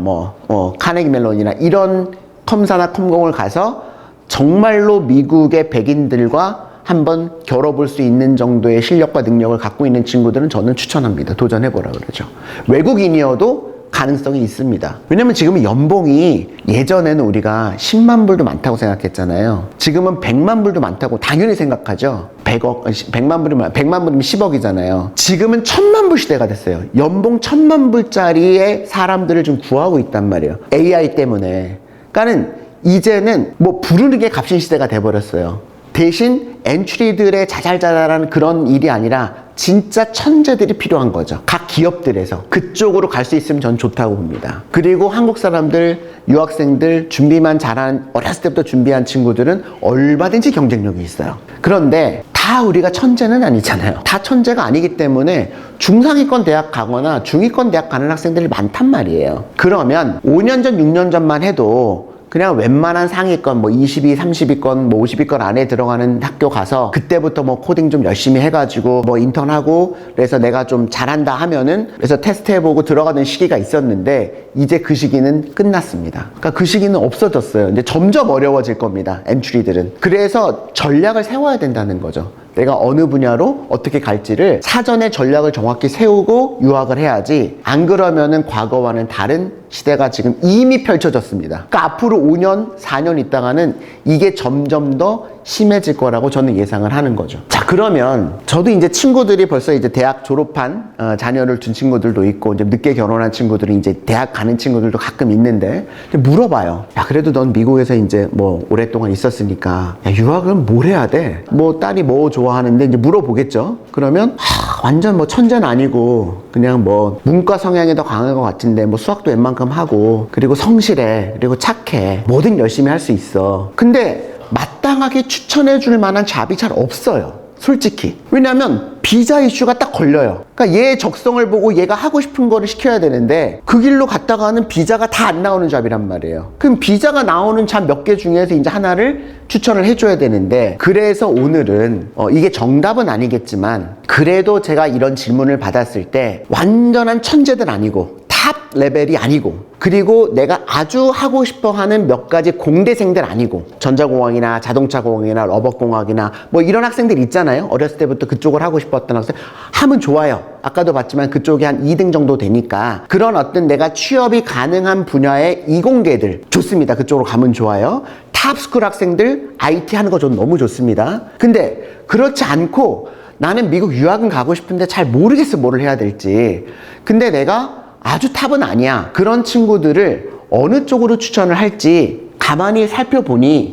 카네기 멜론이나 이런 컴사나 컴공을 가서 정말로 미국의 백인들과 한번 겨뤄볼 수 있는 정도의 실력과 능력을 갖고 있는 친구들은 저는 추천합니다. 도전해보라 그러죠. 외국인이어도 가능성이 있습니다. 왜냐면 지금은 연봉이 예전에는 우리가 10만 불도 많다고 생각했잖아요. 지금은 100만 불도 많다고 당연히 생각하죠. 100만 불이면 10억이잖아요. 지금은 1000만 불 시대가 됐어요. 연봉 1000만 불짜리의 사람들을 좀 구하고 있단 말이에요. AI 때문에. 그러니까는 이제는 뭐 부르는 게 값인 시대가 돼버렸어요. 대신 엔트리들의 자잘자잘한 그런 일이 아니라 진짜 천재들이 필요한 거죠. 각 기업들에서 그쪽으로 갈 수 있으면 전 좋다고 봅니다. 그리고 한국 사람들, 유학생들 준비만 잘한 어렸을 때부터 준비한 친구들은 얼마든지 경쟁력이 있어요. 그런데 다 우리가 천재는 아니잖아요. 다 천재가 아니기 때문에 중상위권 대학 가거나 중위권 대학 가는 학생들이 많단 말이에요. 그러면 5년 전, 6년 전만 해도 그냥 웬만한 상위권 뭐 20위, 30위권, 뭐 50위권 안에 들어가는 학교 가서 그때부터 뭐 코딩 좀 열심히 해가지고 뭐 인턴하고 그래서 내가 좀 잘한다 하면은 그래서 테스트 해보고 들어가는 시기가 있었는데 이제 그 시기는 끝났습니다. 그러니까 그 시기는 없어졌어요. 이제 점점 어려워질 겁니다. 엔트리들은. 그래서 전략을 세워야 된다는 거죠. 내가 어느 분야로 어떻게 갈지를 사전에 전략을 정확히 세우고 유학을 해야지 안 그러면은 과거와는 다른 시대가 지금 이미 펼쳐졌습니다. 그러니까 앞으로 5년, 4년 있다가는 이게 점점 더 심해질 거라고 저는 예상을 하는 거죠. 자, 그러면 저도 이제 친구들이 벌써 이제 대학 졸업한 자녀를 둔 친구들도 있고 이제 늦게 결혼한 친구들이 이제 대학 가는 친구들도 가끔 있는데 물어봐요. 야, 그래도 넌 미국에서 이제 뭐 오랫동안 있었으니까 야, 유학을 뭘 해야 돼? 뭐 딸이 뭐 좋아하는데 이제 물어보겠죠. 그러면 완전 뭐 천재는 아니고 그냥 뭐 문과 성향이 더 강한 것 같은데 뭐 수학도 웬만큼 하고 그리고 성실해 그리고 착해 뭐든 열심히 할 수 있어. 근데 마땅하게 추천해 줄 만한 잡이 잘 없어요. 솔직히. 왜냐면 비자 이슈가 딱 걸려요. 그러니까 얘의 적성을 보고 얘가 하고 싶은 거를 시켜야 되는데 그 길로 갔다가는 비자가 다 안 나오는 잡이란 말이에요. 그럼 비자가 나오는 잡 몇 개 중에서 이제 하나를 추천을 해줘야 되는데 그래서 오늘은 이게 정답은 아니겠지만 그래도 제가 이런 질문을 받았을 때 완전한 천재들 아니고 탑 레벨이 아니고 그리고 내가 아주 하고 싶어 하는 몇 가지 공대생들 아니고 전자공학이나 자동차공학이나 러버공학이나 뭐 이런 학생들 있잖아요. 어렸을 때부터 그쪽을 하고 싶었던 학생 하면 좋아요. 아까도 봤지만 그쪽이 한 2등 정도 되니까 그런 어떤 내가 취업이 가능한 분야의 이공계들 좋습니다. 그쪽으로 가면 좋아요. 탑스쿨 학생들 IT 하는 거 저는 너무 좋습니다. 근데 그렇지 않고 나는 미국 유학은 가고 싶은데 잘 모르겠어 뭐를 해야 될지. 근데 내가 아주 탑은 아니야. 그런 친구들을 어느 쪽으로 추천을 할지 가만히 살펴보니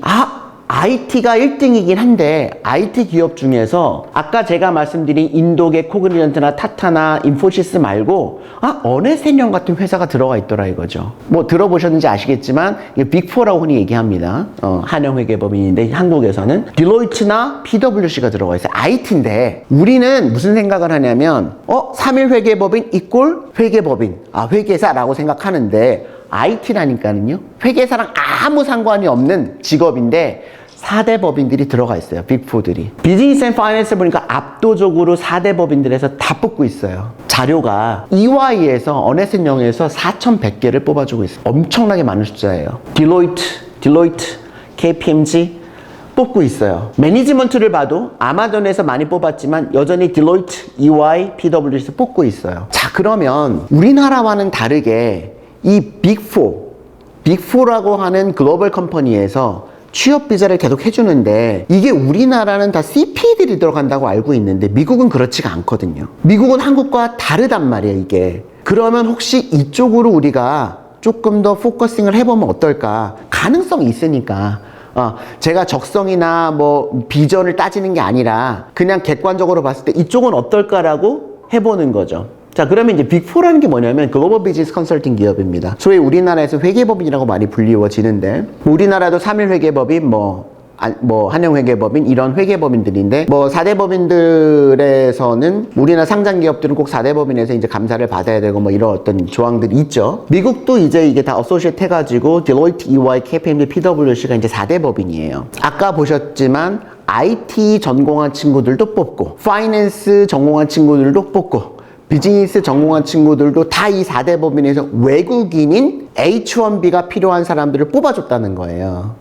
IT가 1등이긴 한데 IT 기업 중에서 아까 제가 말씀드린 인도계 코그니전트나 타타나 인포시스 말고 어네센형 같은 회사가 들어가 있더라 이거죠. 뭐 들어보셨는지 아시겠지만 빅4라고 흔히 얘기합니다. 한영회계법인인데 한국에서는 딜로이트나 PwC가 들어가 있어요. IT인데 우리는 무슨 생각을 하냐면 3일 회계법인 이꼴 회계법인 회계사라고 생각하는데 IT라니까는요. 회계사랑 아무 상관이 없는 직업인데 4대 법인들이 들어가 있어요. 빅4들이. 비즈니스 앤 파이낸스 보니까 압도적으로 4대 법인들에서 다 뽑고 있어요. 자료가 EY에서 어네센영에서 4,100개를 뽑아주고 있어요. 엄청나게 많은 숫자예요. 딜로이트, KPMG 뽑고 있어요. 매니지먼트를 봐도 아마존에서 많이 뽑았지만 여전히 딜로이트, EY, PwC에서 뽑고 있어요. 자, 그러면 우리나라와는 다르게 이 빅4라고 하는 글로벌 컴퍼니에서 취업 비자를 계속 해주는데 이게 우리나라는 다 CPA들이 들어간다고 알고 있는데 미국은 그렇지가 않거든요. 미국은 한국과 다르단 말이에요, 이게. 그러면 혹시 이쪽으로 우리가 조금 더 포커싱을 해보면 어떨까? 가능성이 있으니까. 제가 적성이나 뭐 비전을 따지는 게 아니라 그냥 객관적으로 봤을 때 이쪽은 어떨까라고 해보는 거죠. 자, 그러면 이제 빅4라는 게 뭐냐면 글로벌 비즈니스 컨설팅 기업입니다. 소위 우리나라에서 회계법인이라고 많이 불리워지는데 우리나라도 3일 회계법인 한영회계법인 이런 회계법인들인데 4대 법인들에서는 우리나라 상장 기업들은 꼭 4대 법인에서 이제 감사를 받아야 되고 뭐 이런 어떤 조항들이 있죠. 미국도 이제 이게 다 어소시에이트 해가지고 딜로이트, EY, KPMG, PwC가 이제 4대 법인이에요. 아까 보셨지만 IT 전공한 친구들도 뽑고 파이낸스 전공한 친구들도 뽑고 비즈니스 전공한 친구들도 다 이 4대 법인에서 외국인인 H1B가 필요한 사람들을 뽑아줬다는 거예요.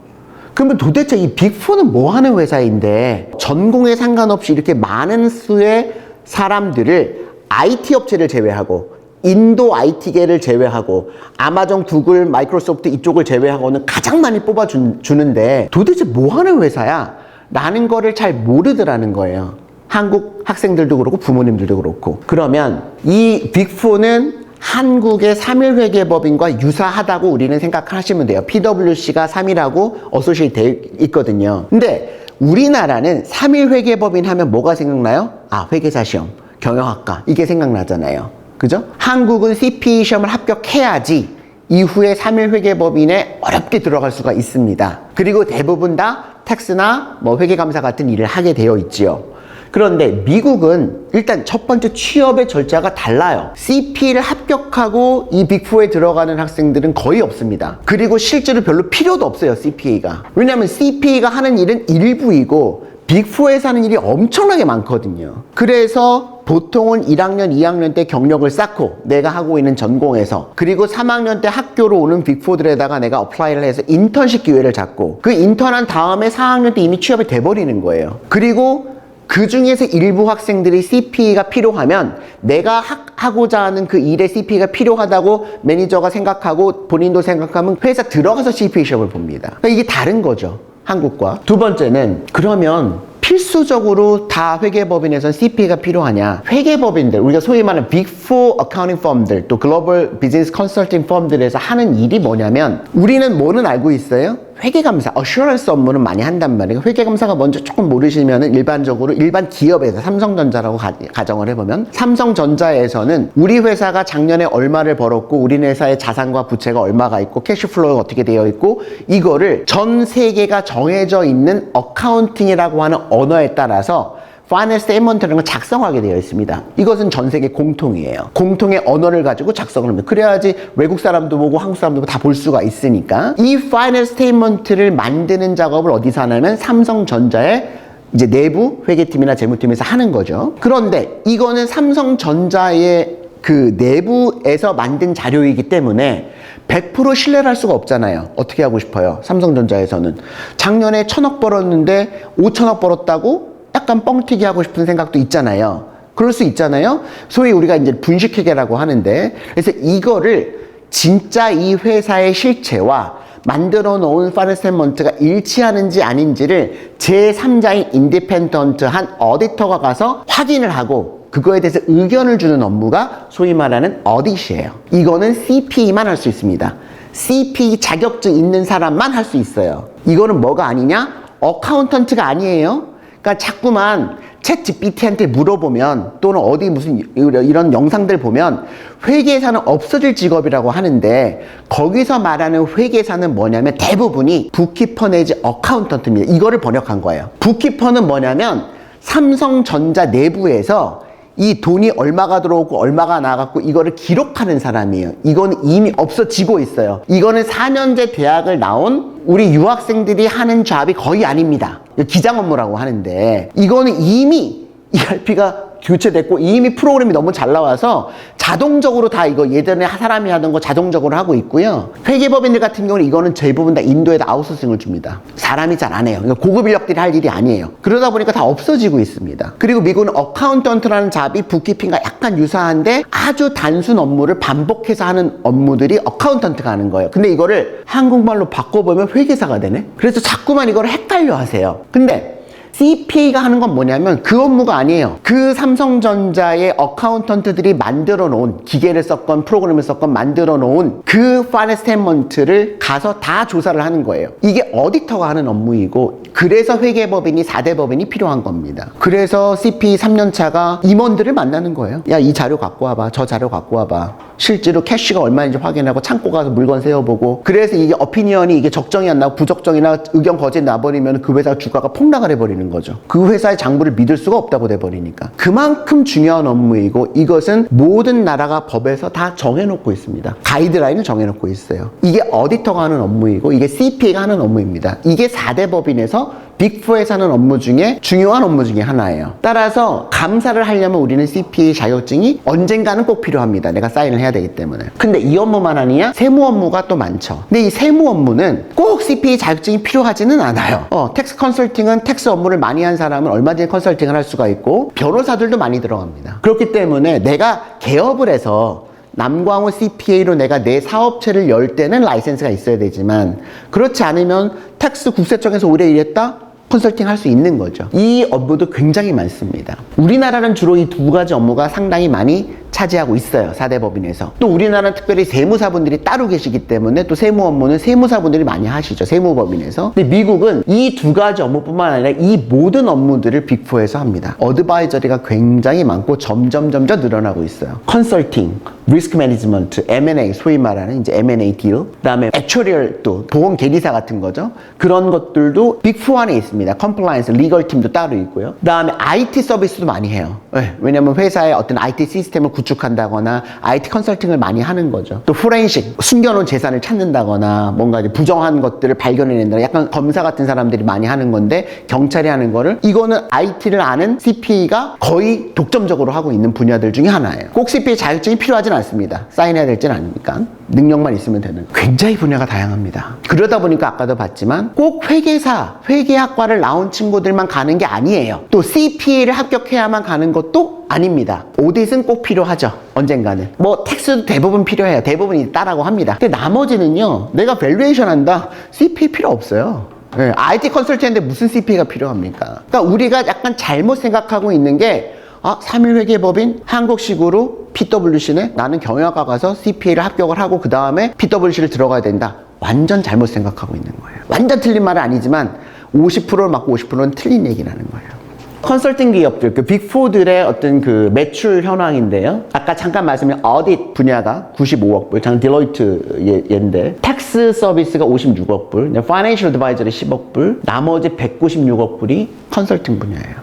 그러면 도대체 이 빅4는 뭐 하는 회사인데 전공에 상관없이 이렇게 많은 수의 사람들을 IT 업체를 제외하고 인도 IT계를 제외하고 아마존, 구글, 마이크로소프트 이쪽을 제외하고는 가장 많이 뽑아주는데 도대체 뭐 하는 회사야? 라는 거를 잘 모르더라는 거예요. 한국 학생들도 그렇고 부모님들도 그렇고. 그러면 이 빅4는 한국의 3일 회계법인과 유사하다고 우리는 생각하시면 돼요. PwC가 3일하고 어소시에이트 되어 있거든요. 근데 우리나라는 3일 회계법인 하면 뭐가 생각나요? 회계사 시험, 경영학과 이게 생각나잖아요. 그죠? 한국은 CPA 시험을 합격해야지 이후에 3일 회계법인에 어렵게 들어갈 수가 있습니다. 그리고 대부분 다 텍스나 회계감사 같은 일을 하게 되어 있지요. 그런데 미국은 일단 첫 번째 취업의 절차가 달라요. CPA를 합격하고 이 빅4에 들어가는 학생들은 거의 없습니다. 그리고 실제로 별로 필요도 없어요, CPA가. 왜냐하면 CPA가 하는 일은 일부이고 빅4에서 하는 일이 엄청나게 많거든요. 그래서 보통은 1학년, 2학년 때 경력을 쌓고 내가 하고 있는 전공에서, 그리고 3학년 때 학교로 오는 빅4들에다가 내가 어플라이를 해서 인턴십 기회를 잡고, 그 인턴한 다음에 4학년 때 이미 취업이 돼버리는 거예요. 그리고 그 중에서 일부 학생들이 CPA가 필요하면 내가 하고자 하는 그 일에 CPA가 필요하다고 매니저가 생각하고 본인도 생각하면 회사 들어가서 CPA 시험을 봅니다. 그러니까 이게 다른 거죠, 한국과. 두 번째는, 그러면 필수적으로 다 회계법인에선 CPA가 필요하냐? 회계법인들, 우리가 소위 말하는 빅4 어카운팅 펌들, 또 글로벌 비즈니스 컨설팅 펌들에서 하는 일이 뭐냐면, 우리는 뭐는 알고 있어요? 회계감사, 어슈런스 업무는 많이 한단 말이에요. 회계감사가 먼저 조금 모르시면은 일반적으로 일반 기업에서 삼성전자라고 가정을 해보면, 삼성전자에서는 우리 회사가 작년에 얼마를 벌었고 우리 회사의 자산과 부채가 얼마가 있고 캐시플로우가 어떻게 되어 있고, 이거를 전 세계가 정해져 있는 어카운팅이라고 하는 언어에 따라서 파이낸스 스테이트먼트라는 걸 작성하게 되어 있습니다. 이것은 전 세계 공통이에요. 공통의 언어를 가지고 작성을 합니다. 그래야지 외국 사람도 보고 한국 사람도 다 볼 수가 있으니까. 이 파이낸스 스테이트먼트를 만드는 작업을 어디서 하냐면 삼성전자의 이제 내부 회계팀이나 재무팀에서 하는 거죠. 그런데 이거는 삼성전자의 그 내부에서 만든 자료이기 때문에 100% 신뢰를 할 수가 없잖아요. 어떻게 하고 싶어요? 삼성전자에서는 작년에 1,000억 벌었는데 5,000억 벌었다고 약간 뻥튀기 하고 싶은 생각도 있잖아요. 그럴 수 있잖아요. 소위 우리가 이제 분식회계라고 하는데, 그래서 이거를 진짜 이 회사의 실체와 만들어 놓은 파이낸스 스테이트먼트가 일치하는지 아닌지를 제3자인 인디펜던트한 어디터가 가서 확인을 하고 그거에 대해서 의견을 주는 업무가 소위 말하는 어딧이에요. 이거는 CPA만 할 수 있습니다. CPA 자격증 있는 사람만 할 수 있어요. 이거는 뭐가 아니냐? 어카운턴트가 아니에요. 그러니까 자꾸만 챗 GPT한테 물어보면, 또는 어디 무슨 이런 영상들 보면 회계사는 없어질 직업이라고 하는데, 거기서 말하는 회계사는 뭐냐면 대부분이 북키퍼 내지 어카운턴트입니다. 이거를 번역한 거예요. 북키퍼는 뭐냐면 삼성전자 내부에서 이 돈이 얼마가 들어오고 얼마가 나갔고 이거를 기록하는 사람이에요. 이거는 이미 없어지고 있어요. 이거는 4년제 대학을 나온 우리 유학생들이 하는 잡이 거의 아닙니다. 기장 업무라고 하는데, 이거는 이미 ERP가 교체됐고 이미 프로그램이 너무 잘 나와서 자동적으로 다 이거 예전에 사람이 하던 거 자동적으로 하고 있고요. 회계법인들 같은 경우는 이거는 대부분 다 인도에다 아웃소싱을 줍니다. 사람이 잘 안 해요. 그러니까 고급 인력들이 할 일이 아니에요. 그러다 보니까 다 없어지고 있습니다. 그리고 미국은 어카운턴트라는 잡이 북키핑과 약간 유사한데 아주 단순 업무를 반복해서 하는 업무들이 어카운턴트가 하는 거예요. 근데 이거를 한국말로 바꿔보면 회계사가 되네? 그래서 자꾸만 이걸 헷갈려 하세요. 근데 CPA가 하는 건 뭐냐면 그 업무가 아니에요. 그 삼성전자의 어카운턴트들이 만들어 놓은, 기계를 썼건 프로그램을 썼건 만들어 놓은 그 파이낸스 스테이트먼트를 가서 다 조사를 하는 거예요. 이게 어디터가 하는 업무이고, 그래서 회계법인이 4대 법인이 필요한 겁니다. 그래서 CPA 3년차가 임원들을 만나는 거예요. 야, 이 자료 갖고 와봐, 저 자료 갖고 와봐. 실제로 캐시가 얼마인지 확인하고 창고 가서 물건 세워보고. 그래서 이게 어피니언이 이게 적정이 안 나고 부적정이나 의견 거짓 나버리면 그 회사 주가가 폭락을 해버리는 거죠. 그 회사의 장부를 믿을 수가 없다고 돼버리니까. 그만큼 중요한 업무이고, 이것은 모든 나라가 법에서 다 정해놓고 있습니다. 가이드라인을 정해놓고 있어요. 이게 어디터가 하는 업무이고 이게 CPA가 하는 업무입니다. 이게 4대 법인에서 빅4에서 하는 업무 중에 중요한 업무 중에 하나예요. 따라서 감사를 하려면 우리는 CPA 자격증이 언젠가는 꼭 필요합니다. 내가 사인을 해야 되기 때문에. 근데 이 업무만 아니냐? 세무 업무가 또 많죠. 근데 이 세무 업무는 꼭 CPA 자격증이 필요하지는 않아요. 텍스 컨설팅은 텍스 업무를 많이 한 사람은 얼마든지 컨설팅을 할 수가 있고, 변호사들도 많이 들어갑니다. 그렇기 때문에 내가 개업을 해서 남광호 CPA로 내가 내 사업체를 열 때는 라이센스가 있어야 되지만, 그렇지 않으면 텍스 국세청에서 오래 일했다? 컨설팅 할 수 있는 거죠. 이 업무도 굉장히 많습니다. 우리나라는 주로 이 두 가지 업무가 상당히 많이 차지하고 있어요. 4대 법인에서. 또 우리나라는 특별히 세무사분들이 따로 계시기 때문에 또 세무 업무는 세무사분들이 많이 하시죠. 세무법인에서. 근데 미국은 이 두 가지 업무뿐만 아니라 이 모든 업무들을 빅4에서 합니다. 어드바이저리가 굉장히 많고 점점 늘어나고 있어요. 컨설팅, 리스크 매니지먼트, M&A, 소위 말하는 이제 M&A 딜, 그다음에 액추리얼 또 보험 계리사 같은 거죠. 그런 것들도 빅4 안에 있습니다. 컴플라이언스, 리걸 팀도 따로 있고요. 그다음에 IT 서비스도 많이 해요. 네, 왜냐면 회사의 어떤 IT 시스템을 구축한다거나 IT 컨설팅을 많이 하는 거죠. 또 포렌식, 숨겨놓은 재산을 찾는다거나 뭔가 이제 부정한 것들을 발견해낸다. 약간 검사 같은 사람들이 많이 하는 건데 경찰이 하는 거를 이거는 IT를 아는 CPA가 거의 독점적으로 하고 있는 분야들 중에 하나예요. 꼭 CPA 자격증이 필요하진 않습니다. 사인해야 될지는 아니니까. 능력만 있으면 되는. 굉장히 분야가 다양합니다. 그러다 보니까 아까도 봤지만 꼭 회계사, 회계학과를 나온 친구들만 가는 게 아니에요. 또 CPA를 합격해야만 가는 것도 아닙니다. 오디트는 꼭 필요하죠. 언젠가는. 뭐 텍스도 대부분 필요해요. 대부분이 따라고 합니다. 근데 나머지는요. 내가 밸류에이션 한다. CPA 필요 없어요. 네, IT 컨설팅인데 무슨 CPA가 필요합니까? 그러니까 우리가 약간 잘못 생각하고 있는 게 3일 회계법인 한국식으로 PwC네 나는 경영학과 가서 CPA를 합격을 하고 그 다음에 PwC를 들어가야 된다. 완전 잘못 생각하고 있는 거예요. 완전 틀린 말은 아니지만 50%를 맞고 50%는 틀린 얘기라는 거예요. 컨설팅 기업들, 그 빅4들의 어떤 그 매출 현황인데요. 아까 잠깐 말씀드린 어딧 분야가 95억 불, 딜로이트 얘인데, 텍스 서비스가 56억 불, 파이낸셜 어드바이저리 10억 불, 나머지 196억 불이 컨설팅 분야예요.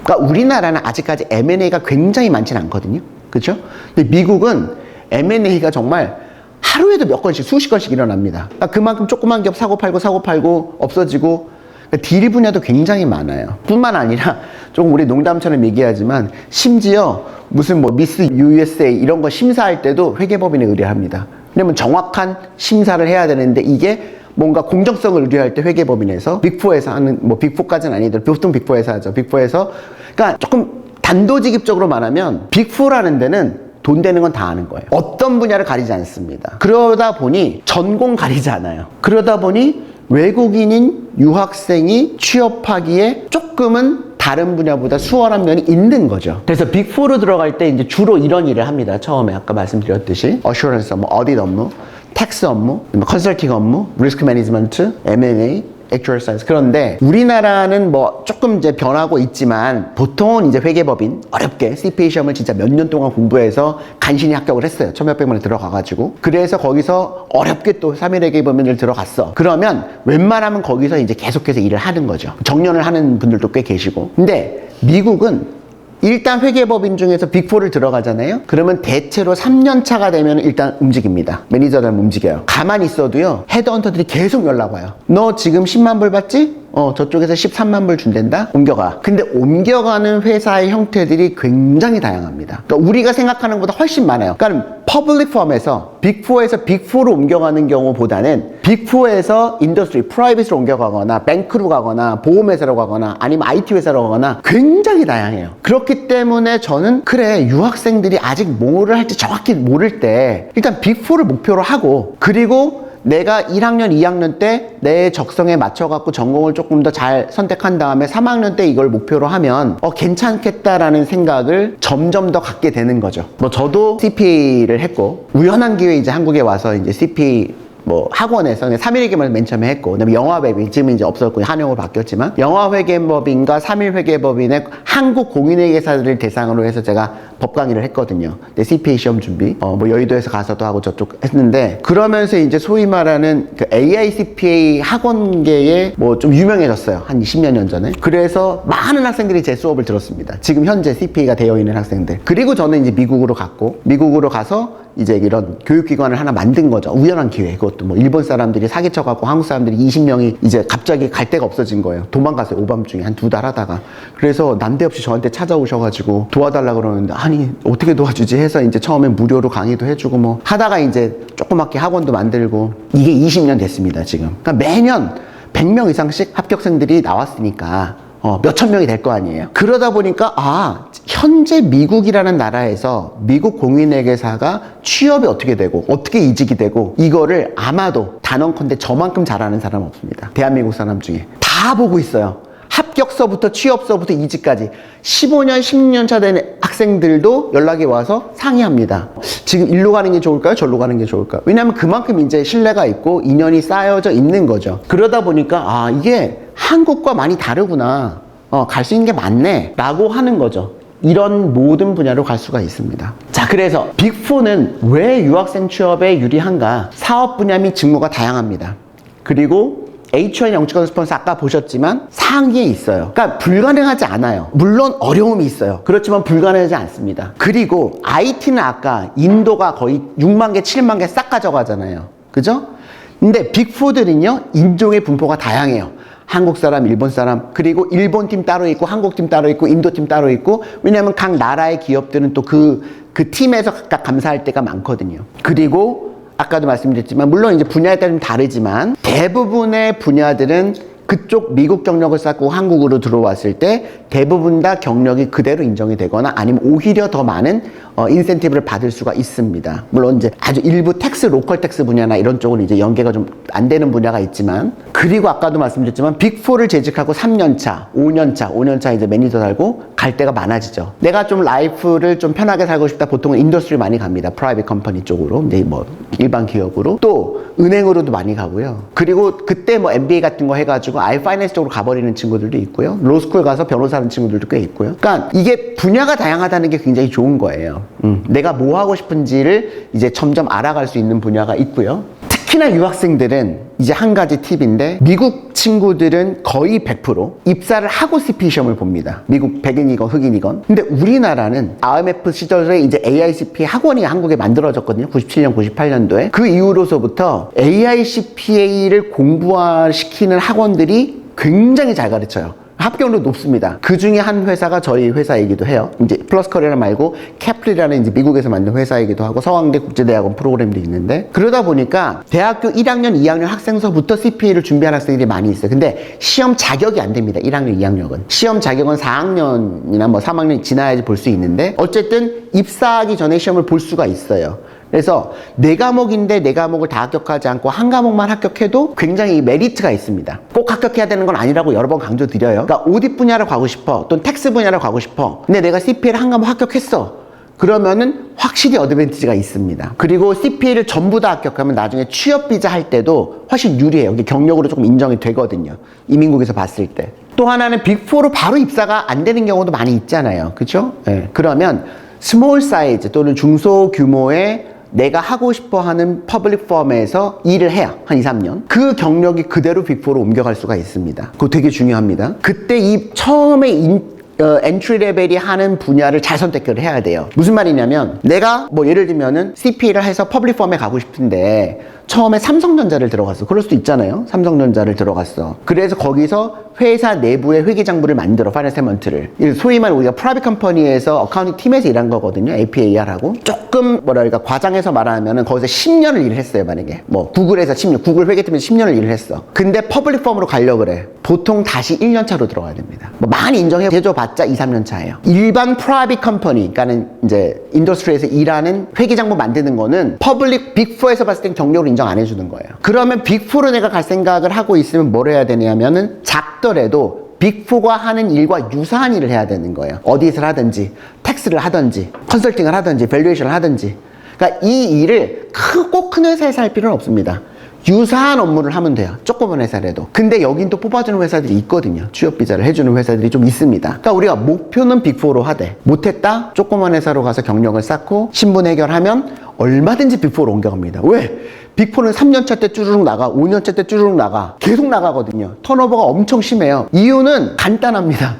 그러니까 우리나라는 아직까지 M&A가 굉장히 많지는 않거든요. 그렇죠? 근데 미국은 M&A가 정말 하루에도 몇 건씩, 수십 건씩 일어납니다. 그러니까 그만큼 조그만 기업 사고 팔고 없어지고, 그러니까 딜 분야도 굉장히 많아요. 뿐만 아니라 조금 우리 농담처럼 얘기하지만 심지어 무슨 뭐 미스 USA 이런 거 심사할 때도 회계법인에 의뢰합니다. 왜냐면 정확한 심사를 해야 되는데 이게 뭔가 공정성을 의뢰할 때 회계법인에서 빅4에서 하는, 뭐 빅4까지는 아니더라도 보통 빅4에서 하죠. 빅4에서 그러니까 조금 단도직입적으로 말하면 빅4라는 데는 돈 되는 건 다 아는 거예요. 어떤 분야를 가리지 않습니다. 그러다 보니 전공 가리지 않아요. 그러다 보니 외국인인 유학생이 취업하기에 조금은 다른 분야보다 수월한 면이 있는 거죠. 그래서 빅4로 들어갈 때 이제 주로 이런 일을 합니다. 처음에 아까 말씀드렸듯이 어슈런스 업무, 어딧 업무, 텍스 업무, 컨설팅 업무, 리스크 매니지먼트, M&A, 액추얼 사이언스. 그런데 우리나라는 뭐 조금 이제 변하고 있지만 보통은 이제 회계법인 어렵게 CPA 시험을 진짜 몇 년 동안 공부해서 간신히 합격을 했어요. 천몇백만 원에 들어가가지고. 그래서 거기서 어렵게 또 3일 회계법인을 들어갔어. 그러면 웬만하면 거기서 이제 계속해서 일을 하는 거죠. 정년을 하는 분들도 꽤 계시고. 근데 미국은 일단 회계법인 중에서 빅4를 들어가잖아요. 그러면 대체로 3년 차가 되면 일단 움직입니다. 매니저들 움직여요. 가만히 있어도요. 헤드헌터들이 계속 연락 와요. 너 지금 10만 불 받지? 저쪽에서 13만 불 준댄다? 옮겨가. 근데 옮겨가는 회사의 형태들이 굉장히 다양합니다. 그러니까 우리가 생각하는 것보다 훨씬 많아요. 그러니까 퍼블릭 펌에서 빅4에서 빅4로 옮겨가는 경우보다는 빅4에서 인더스트리, 프라이빗으로 옮겨가거나 뱅크로 가거나 보험회사로 가거나 아니면 IT 회사로 가거나 굉장히 다양해요. 그렇기 때문에 저는 그래 유학생들이 아직 뭐를 할지 정확히 모를 때 일단 빅4를 목표로 하고 그리고 내가 1학년, 2학년 때 내 적성에 맞춰갖고 전공을 조금 더 잘 선택한 다음에 3학년 때 이걸 목표로 하면 괜찮겠다라는 생각을 점점 더 갖게 되는 거죠. 뭐 저도 CPA를 했고 우연한 기회에 이제 한국에 와서 이제 CPA 뭐 학원에서 3일회계만 맨 처음에 했고 그다음에 영화회계 지금 이제 없었고 한영으로 바뀌었지만 영화회계법인과 3일 회계법인의 한국 공인회계사들을 대상으로 해서 제가 법 강의를 했거든요. 근데 CPA 시험 준비 뭐 여의도에서 가서도 하고 저쪽 했는데 그러면서 이제 소위 말하는 그 AICPA 학원계에 뭐 좀 유명해졌어요. 한 20몇 년 전에. 그래서 많은 학생들이 제 수업을 들었습니다. 지금 현재 CPA가 되어 있는 학생들. 그리고 저는 이제 미국으로 가서 이제 이런 교육기관을 하나 만든 거죠. 우연한 기회. 그것도 뭐 일본 사람들이 사기쳐갖고 한국 사람들이 20명이 이제 갑자기 갈 데가 없어진 거예요. 도망갔어요. 오밤중에 한 2달 하다가. 그래서 난데없이 저한테 찾아오셔가지고 도와달라고 그러는데 아니 어떻게 도와주지 해서 이제 처음에 무료로 강의도 해주고 뭐 하다가 이제 조그맣게 학원도 만들고 이게 20년 됐습니다. 지금. 그러니까 매년 100명 이상씩 합격생들이 나왔으니까 몇천 명이 될 거 아니에요. 그러다 보니까 현재 미국이라는 나라에서 미국 공인회계사가 취업이 어떻게 되고 어떻게 이직이 되고 이거를 아마도 단언컨대 저만큼 잘하는 사람 없습니다. 대한민국 사람 중에 다 보고 있어요. 합격서부터 취업서부터 이직까지 15년, 16년 차 된 학생들도 연락이 와서 상의합니다. 지금 일로 가는 게 좋을까요? 절로 가는 게 좋을까요? 왜냐하면 그만큼 이제 신뢰가 있고 인연이 쌓여져 있는 거죠. 그러다 보니까 이게 한국과 많이 다르구나. 갈 수 있는 게 많네 라고 하는 거죠. 이런 모든 분야로 갈 수가 있습니다. 자, 그래서 빅4는 왜 유학생 취업에 유리한가? 사업 분야 및 직무가 다양합니다. 그리고 H1 영주권 스폰서 아까 보셨지만 상위에 있어요. 그러니까 불가능하지 않아요. 물론 어려움이 있어요. 그렇지만 불가능하지 않습니다. 그리고 IT는 아까 인도가 거의 6만 개, 7만 개 싹 가져가잖아요. 그죠? 근데 빅4들은요, 인종의 분포가 다양해요. 한국 사람, 일본 사람, 그리고 일본 팀 따로 있고, 한국 팀 따로 있고, 인도 팀 따로 있고, 왜냐면 각 나라의 기업들은 또 그 팀에서 각각 감사할 때가 많거든요. 그리고 아까도 말씀드렸지만 물론 이제 분야에 따라 좀 다르지만 대부분의 분야들은 그쪽 미국 경력을 쌓고 한국으로 들어왔을 때 대부분 다 경력이 그대로 인정이 되거나 아니면 오히려 더 많은 인센티브를 받을 수가 있습니다. 물론 이제 아주 일부 로컬 텍스 분야나 이런 쪽은 이제 연계가 좀 안 되는 분야가 있지만, 그리고 아까도 말씀드렸지만 빅4를 재직하고 3년차, 5년차 이제 매니저 달고 갈 때가 많아지죠. 내가 좀 라이프를 좀 편하게 살고 싶다. 보통은 인더스트리 많이 갑니다. 프라이빗 컴퍼니 쪽으로, 이제 뭐 일반 기업으로, 또 은행으로도 많이 가고요. 그리고 그때 뭐 MBA 같은 거 해가지고 아예 파이낸스 쪽으로 가버리는 친구들도 있고요. 로스쿨 가서 변호사 하는 친구들도 꽤 있고요. 그러니까 이게 분야가 다양하다는 게 굉장히 좋은 거예요. 내가 뭐 하고 싶은지를 이제 점점 알아갈 수 있는 분야가 있고요. 특히나 유학생들은 이제 한 가지 팁인데, 미국 친구들은 거의 100% 입사를 하고 CP 시험을 봅니다. 미국 백인이건 흑인이건. 근데 우리나라는 IMF 시절에 이제 AICP 학원이 한국에 만들어졌거든요. 97년, 98년도에. 그 이후로서부터 AICPA를 공부시키는 학원들이 굉장히 잘 가르쳐요. 합격률도 높습니다. 그 중에 한 회사가 저희 회사이기도 해요. 이제 플러스 커리어 말고 캐플이라는 이제 미국에서 만든 회사이기도 하고, 서강대 국제대학원 프로그램도 있는데, 그러다 보니까 대학교 1학년, 2학년 학생서부터 CPA를 준비하는 학생들이 많이 있어요. 근데 시험 자격이 안 됩니다. 1학년, 2학년은. 시험 자격은 4학년이나 뭐 3학년이 지나야지 볼 수 있는데, 어쨌든 입사하기 전에 시험을 볼 수가 있어요. 그래서 네 과목인데 네 과목을 다 합격하지 않고 한 과목만 합격해도 굉장히 메리트가 있습니다. 꼭 합격해야 되는 건 아니라고 여러 번 강조드려요. 그러니까 오디트 분야를 가고 싶어, 또는 텍스 분야를 가고 싶어. 근데 내가 CPA를 한 과목 합격했어. 그러면은 확실히 어드밴티지가 있습니다. 그리고 CPA를 전부 다 합격하면 나중에 취업 비자 할 때도 훨씬 유리해요. 이게 경력으로 조금 인정이 되거든요. 이민국에서 봤을 때. 또 하나는 빅4로 바로 입사가 안 되는 경우도 많이 있잖아요. 그렇죠? 네. 그러면 스몰 사이즈 또는 중소규모의 내가 하고 싶어 하는 퍼블릭 펌에서 일을 해야 한 2, 3년. 그 경력이 그대로 빅4로 옮겨갈 수가 있습니다. 그거 되게 중요합니다. 그때 이 처음에 엔트리 레벨이 하는 분야를 잘 선택을 해야 돼요. 무슨 말이냐면, 내가 뭐 예를 들면은 CPA를 해서 퍼블릭 펌에 가고 싶은데 처음에 삼성전자를 들어갔어. 그럴 수도 있잖아요. 삼성전자를 들어갔어. 그래서 거기서 회사 내부의 회계장부를 만들어, 파이낸스먼트를. 소위 말해 우리가 프라이빗 컴퍼니에서 어카운팅 팀에서 일한 거거든요. APAR하고. 조금 뭐랄까 과장해서 말하면은 거기서 10년을 일을 했어요. 만약에 뭐 구글에서 10년, 구글 회계팀에서 10년을 일을 했어. 근데 퍼블릭 펌으로 가려고 그래. 보통 다시 1년 차로 들어가야 됩니다. 뭐 많이 인정해 줘봤자 2, 3년 차예요. 일반 프라이빗 컴퍼니, 그러니까는 이제 인더스트리에서 일하는 회계장부 만드는 거는 퍼블릭 빅4에서 봤을 땐 경력으로 인정 안 해주는 거예요. 그러면 빅4로 내가 갈 생각을 하고 있으면 뭘 해야 되냐면은 작더라도 빅4가 하는 일과 유사한 일을 해야 되는 거예요. 어디서 하든지, 텍스를 하든지, 컨설팅을 하든지, 밸류에이션을 하든지. 그러니까 이 일을 꼭 큰 회사에서 할 필요는 없습니다. 유사한 업무를 하면 돼요. 조그만 회사라도. 근데 여긴 또 뽑아주는 회사들이 있거든요. 취업비자를 해주는 회사들이 좀 있습니다. 그러니까 우리가 목표는 빅4로 하되 못했다? 조그만 회사로 가서 경력을 쌓고 신분 해결하면 얼마든지 빅4로 옮겨갑니다. 왜? 빅4는 3년차 때 쭈르륵 나가, 5년차 때 쭈르륵 나가. 계속 나가거든요. 턴오버가 엄청 심해요. 이유는 간단합니다.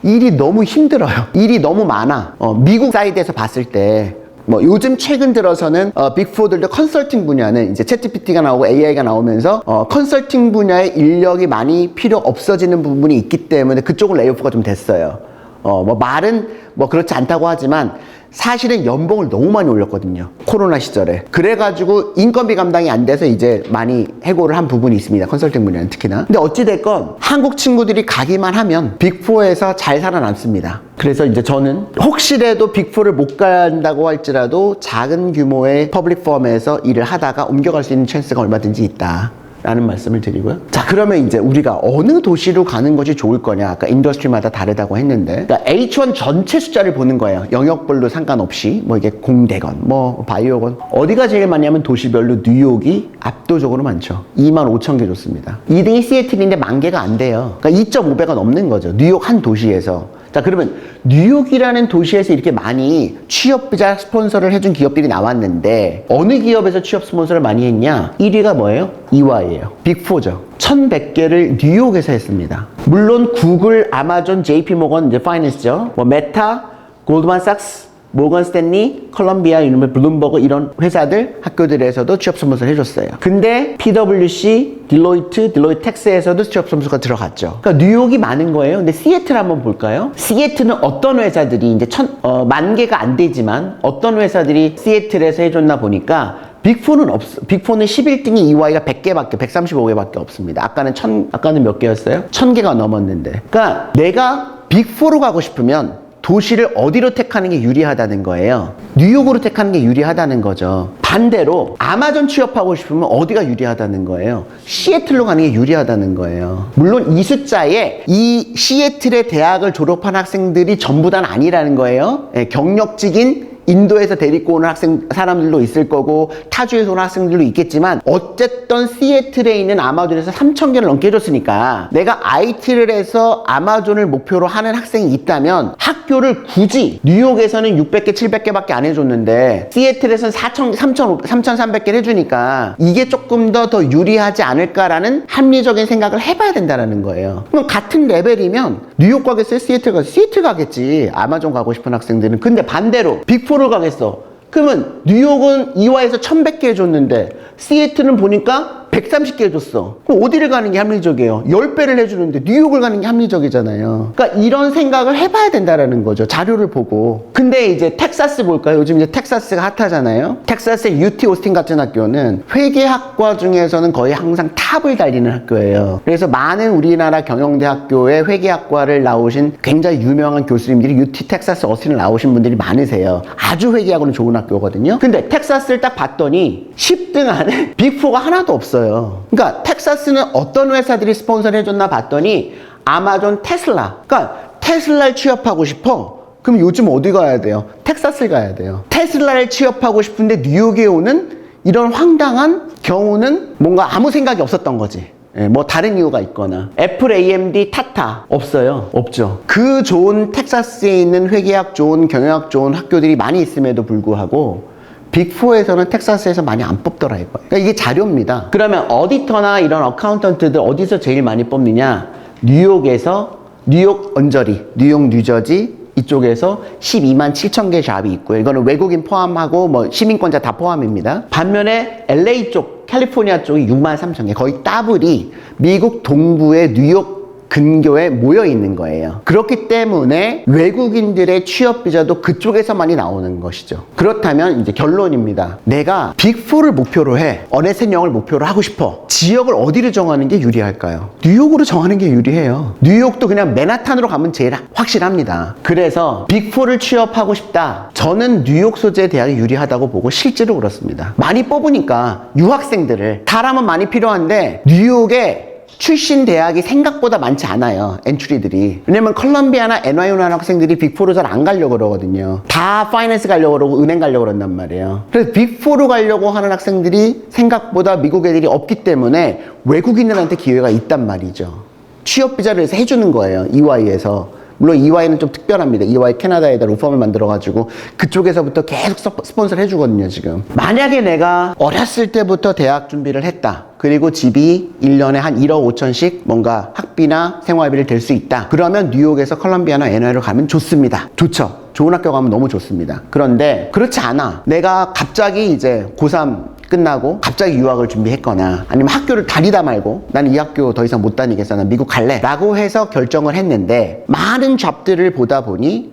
일이 너무 힘들어요. 일이 너무 많아. 미국 사이드에서 봤을 때 뭐 요즘 최근 들어서는 빅4들도 컨설팅 분야는 이제 챗GPT가 나오고 AI가 나오면서 컨설팅 분야의 인력이 많이 필요 없어지는 부분이 있기 때문에 그쪽은 레이오프가 좀 됐어요. 뭐 말은 뭐 그렇지 않다고 하지만 사실은 연봉을 너무 많이 올렸거든요. 코로나 시절에. 그래가지고 인건비 감당이 안 돼서 이제 많이 해고를 한 부분이 있습니다. 컨설팅 분야는 특히나. 근데 어찌됐건 한국 친구들이 가기만 하면 빅4에서 잘 살아남습니다. 그래서 이제 저는 혹시라도 빅4를 못 간다고 할지라도 작은 규모의 퍼블릭 펌에서 일을 하다가 옮겨갈 수 있는 찬스가 얼마든지 있다 라는 말씀을 드리고요. 자, 그러면 이제 우리가 어느 도시로 가는 것이 좋을 거냐, 아까 인더스트리마다 다르다고 했는데, 그러니까 H1 전체 숫자를 보는 거예요. 영역별로 상관없이 뭐 이게 공대건 뭐 바이오건 어디가 제일 많냐면 도시별로 뉴욕이 압도적으로 많죠. 25,000개 좋습니다. 2등이 시애틀인데 10,000개가 안 돼요. 그러니까 2.5배가 넘는 거죠. 뉴욕 한 도시에서. 자, 그러면 뉴욕이라는 도시에서 이렇게 많이 취업비자 스폰서를 해준 기업들이 나왔는데 어느 기업에서 취업 스폰서를 많이 했냐? 1위가 뭐예요? EY예요. 빅4죠. 1100개를 뉴욕에서 했습니다. 물론 구글, 아마존, JP모건, 이제 파이낸스죠. 뭐 메타, 골드만삭스, 모건 스탠리, 컬럼비아, 블룸버그 이런 회사들, 학교들에서도 취업 스폰서를 해줬어요. 근데 PwC, 딜로이트 텍스에서도 취업 스폰서가 들어갔죠. 그러니까 뉴욕이 많은 거예요. 근데 시애틀 한번 볼까요? 시애틀은 어떤 회사들이 이제 10,000개가 안 되지만 어떤 회사들이 시애틀에서 해줬나 보니까 빅4는 없어. 빅4는 11등이 EY가 100개밖에, 135개밖에 없습니다. 아까는 몇 개였어요? 1000개가 넘었는데. 그러니까 내가 빅4로 가고 싶으면 도시를 어디로 택하는 게 유리하다는 거예요. 뉴욕으로 택하는 게 유리하다는 거죠. 반대로 아마존 취업하고 싶으면 어디가 유리하다는 거예요. 시애틀로 가는 게 유리하다는 거예요. 물론 이 숫자에 이 시애틀의 대학을 졸업한 학생들이 전부 다는 아니라는 거예요. 경력직인 인도에서 데리고 오는 사람들도 있을 거고 타주에서 오는 학생들도 있겠지만 어쨌든 시애틀에 있는 아마존에서 3,000개를 넘게 해줬으니까 내가 IT를 해서 아마존을 목표로 하는 학생이 있다면 학교를 굳이 뉴욕에서는 600개, 700개밖에 안 해줬는데 시애틀에서는 3,300개를 해주니까 이게 조금 더 유리하지 않을까라는 합리적인 생각을 해봐야 된다는 거예요. 그럼 같은 레벨이면 뉴욕 가겠어요? 시애틀 가겠어요? 시애틀 가겠지. 아마존 가고 싶은 학생들은. 근데 반대로 빅4를 가겠어. 그러면 뉴욕은 EY에서 1100개 해줬는데 시애틀은 보니까 130개 해줬어. 그럼 어디를 가는 게 합리적이에요? 10배를 해주는데 뉴욕을 가는 게 합리적이잖아요. 그러니까 이런 생각을 해봐야 된다는 거죠. 자료를 보고. 근데 이제 텍사스 볼까요? 요즘 이제 텍사스가 핫하잖아요. 텍사스의 UT 오스틴 같은 학교는 회계학과 중에서는 거의 항상 탑을 달리는 학교예요. 그래서 많은 우리나라 경영대학교의 회계학과를 나오신 굉장히 유명한 교수님들이 UT 텍사스 오스틴을 나오신 분들이 많으세요. 아주 회계학으로는 좋은 학교거든요. 근데 텍사스를 딱 봤더니 10등 안에 빅4가 하나도 없어요. 그러니까 텍사스는 어떤 회사들이 스폰서를 해줬나 봤더니 아마존, 테슬라. 그러니까 테슬라를 취업하고 싶어. 그럼 요즘 어디 가야 돼요? 텍사스를 가야 돼요. 테슬라를 취업하고 싶은데 뉴욕에 오는 이런 황당한 경우는 뭔가 아무 생각이 없었던 거지. 뭐 다른 이유가 있거나. 애플, AMD, 타타 없어요. 없죠. 그 좋은 텍사스에 있는 회계학 좋은, 경영학 좋은 학교들이 많이 있음에도 불구하고 빅4에서는 텍사스에서 많이 안 뽑더라 이거예요. 그러니까 이게 자료입니다. 그러면 어디터나 이런 어카운턴트들 어디서 제일 많이 뽑느냐? 뉴욕에서, 뉴욕 언저리, 뉴욕 뉴저지 이쪽에서 12만 7천 개 샵이 있고요. 이거는 외국인 포함하고 뭐 시민권자 다 포함입니다. 반면에 LA 쪽, 캘리포니아 쪽이 6만 3천 개, 거의 더블이 미국 동부의 뉴욕 근교에 모여 있는 거예요. 그렇기 때문에 외국인들의 취업 비자도 그쪽에서 많이 나오는 것이죠. 그렇다면 이제 결론입니다. 내가 빅4를 목표로 해. 어네센 영을 목표로 하고 싶어. 지역을 어디를 정하는 게 유리할까요? 뉴욕으로 정하는 게 유리해요. 뉴욕도 그냥 맨하탄으로 가면 제일 확실합니다. 그래서 빅4를 취업하고 싶다. 저는 뉴욕 소재 대학이 유리하다고 보고 실제로 그렇습니다. 많이 뽑으니까 유학생들을 사람은 많이 필요한데 뉴욕에 출신 대학이 생각보다 많지 않아요. 엔트리들이. 왜냐면 컬럼비아나 NYU 나는 학생들이 빅4로 잘 안 가려고 그러거든요. 다 파이낸스 가려고 그러고 은행 가려고 그런단 말이에요. 그래서 빅4로 가려고 하는 학생들이 생각보다 미국 애들이 없기 때문에 외국인들한테 기회가 있단 말이죠. 취업 비자를 해서 해주는 거예요. EY에서. 물론 EY는 좀 특별합니다. EY 캐나다에다 로펌을 만들어가지고 그쪽에서부터 계속 스폰서를 해주거든요, 지금. 만약에 내가 어렸을 때부터 대학 준비를 했다. 그리고 집이 1년에 한 1억 5천씩 뭔가 학비나 생활비를 댈 수 있다. 그러면 뉴욕에서 컬럼비아나 NYU를 가면 좋습니다. 좋죠. 좋은 학교 가면 너무 좋습니다. 그런데 그렇지 않아. 내가 갑자기 이제 고3 끝나고 갑자기 유학을 준비했거나 아니면 학교를 다니다 말고 나는 이 학교 더 이상 못 다니겠어. 난 미국 갈래. 라고 해서 결정을 했는데 많은 잡들을 보다 보니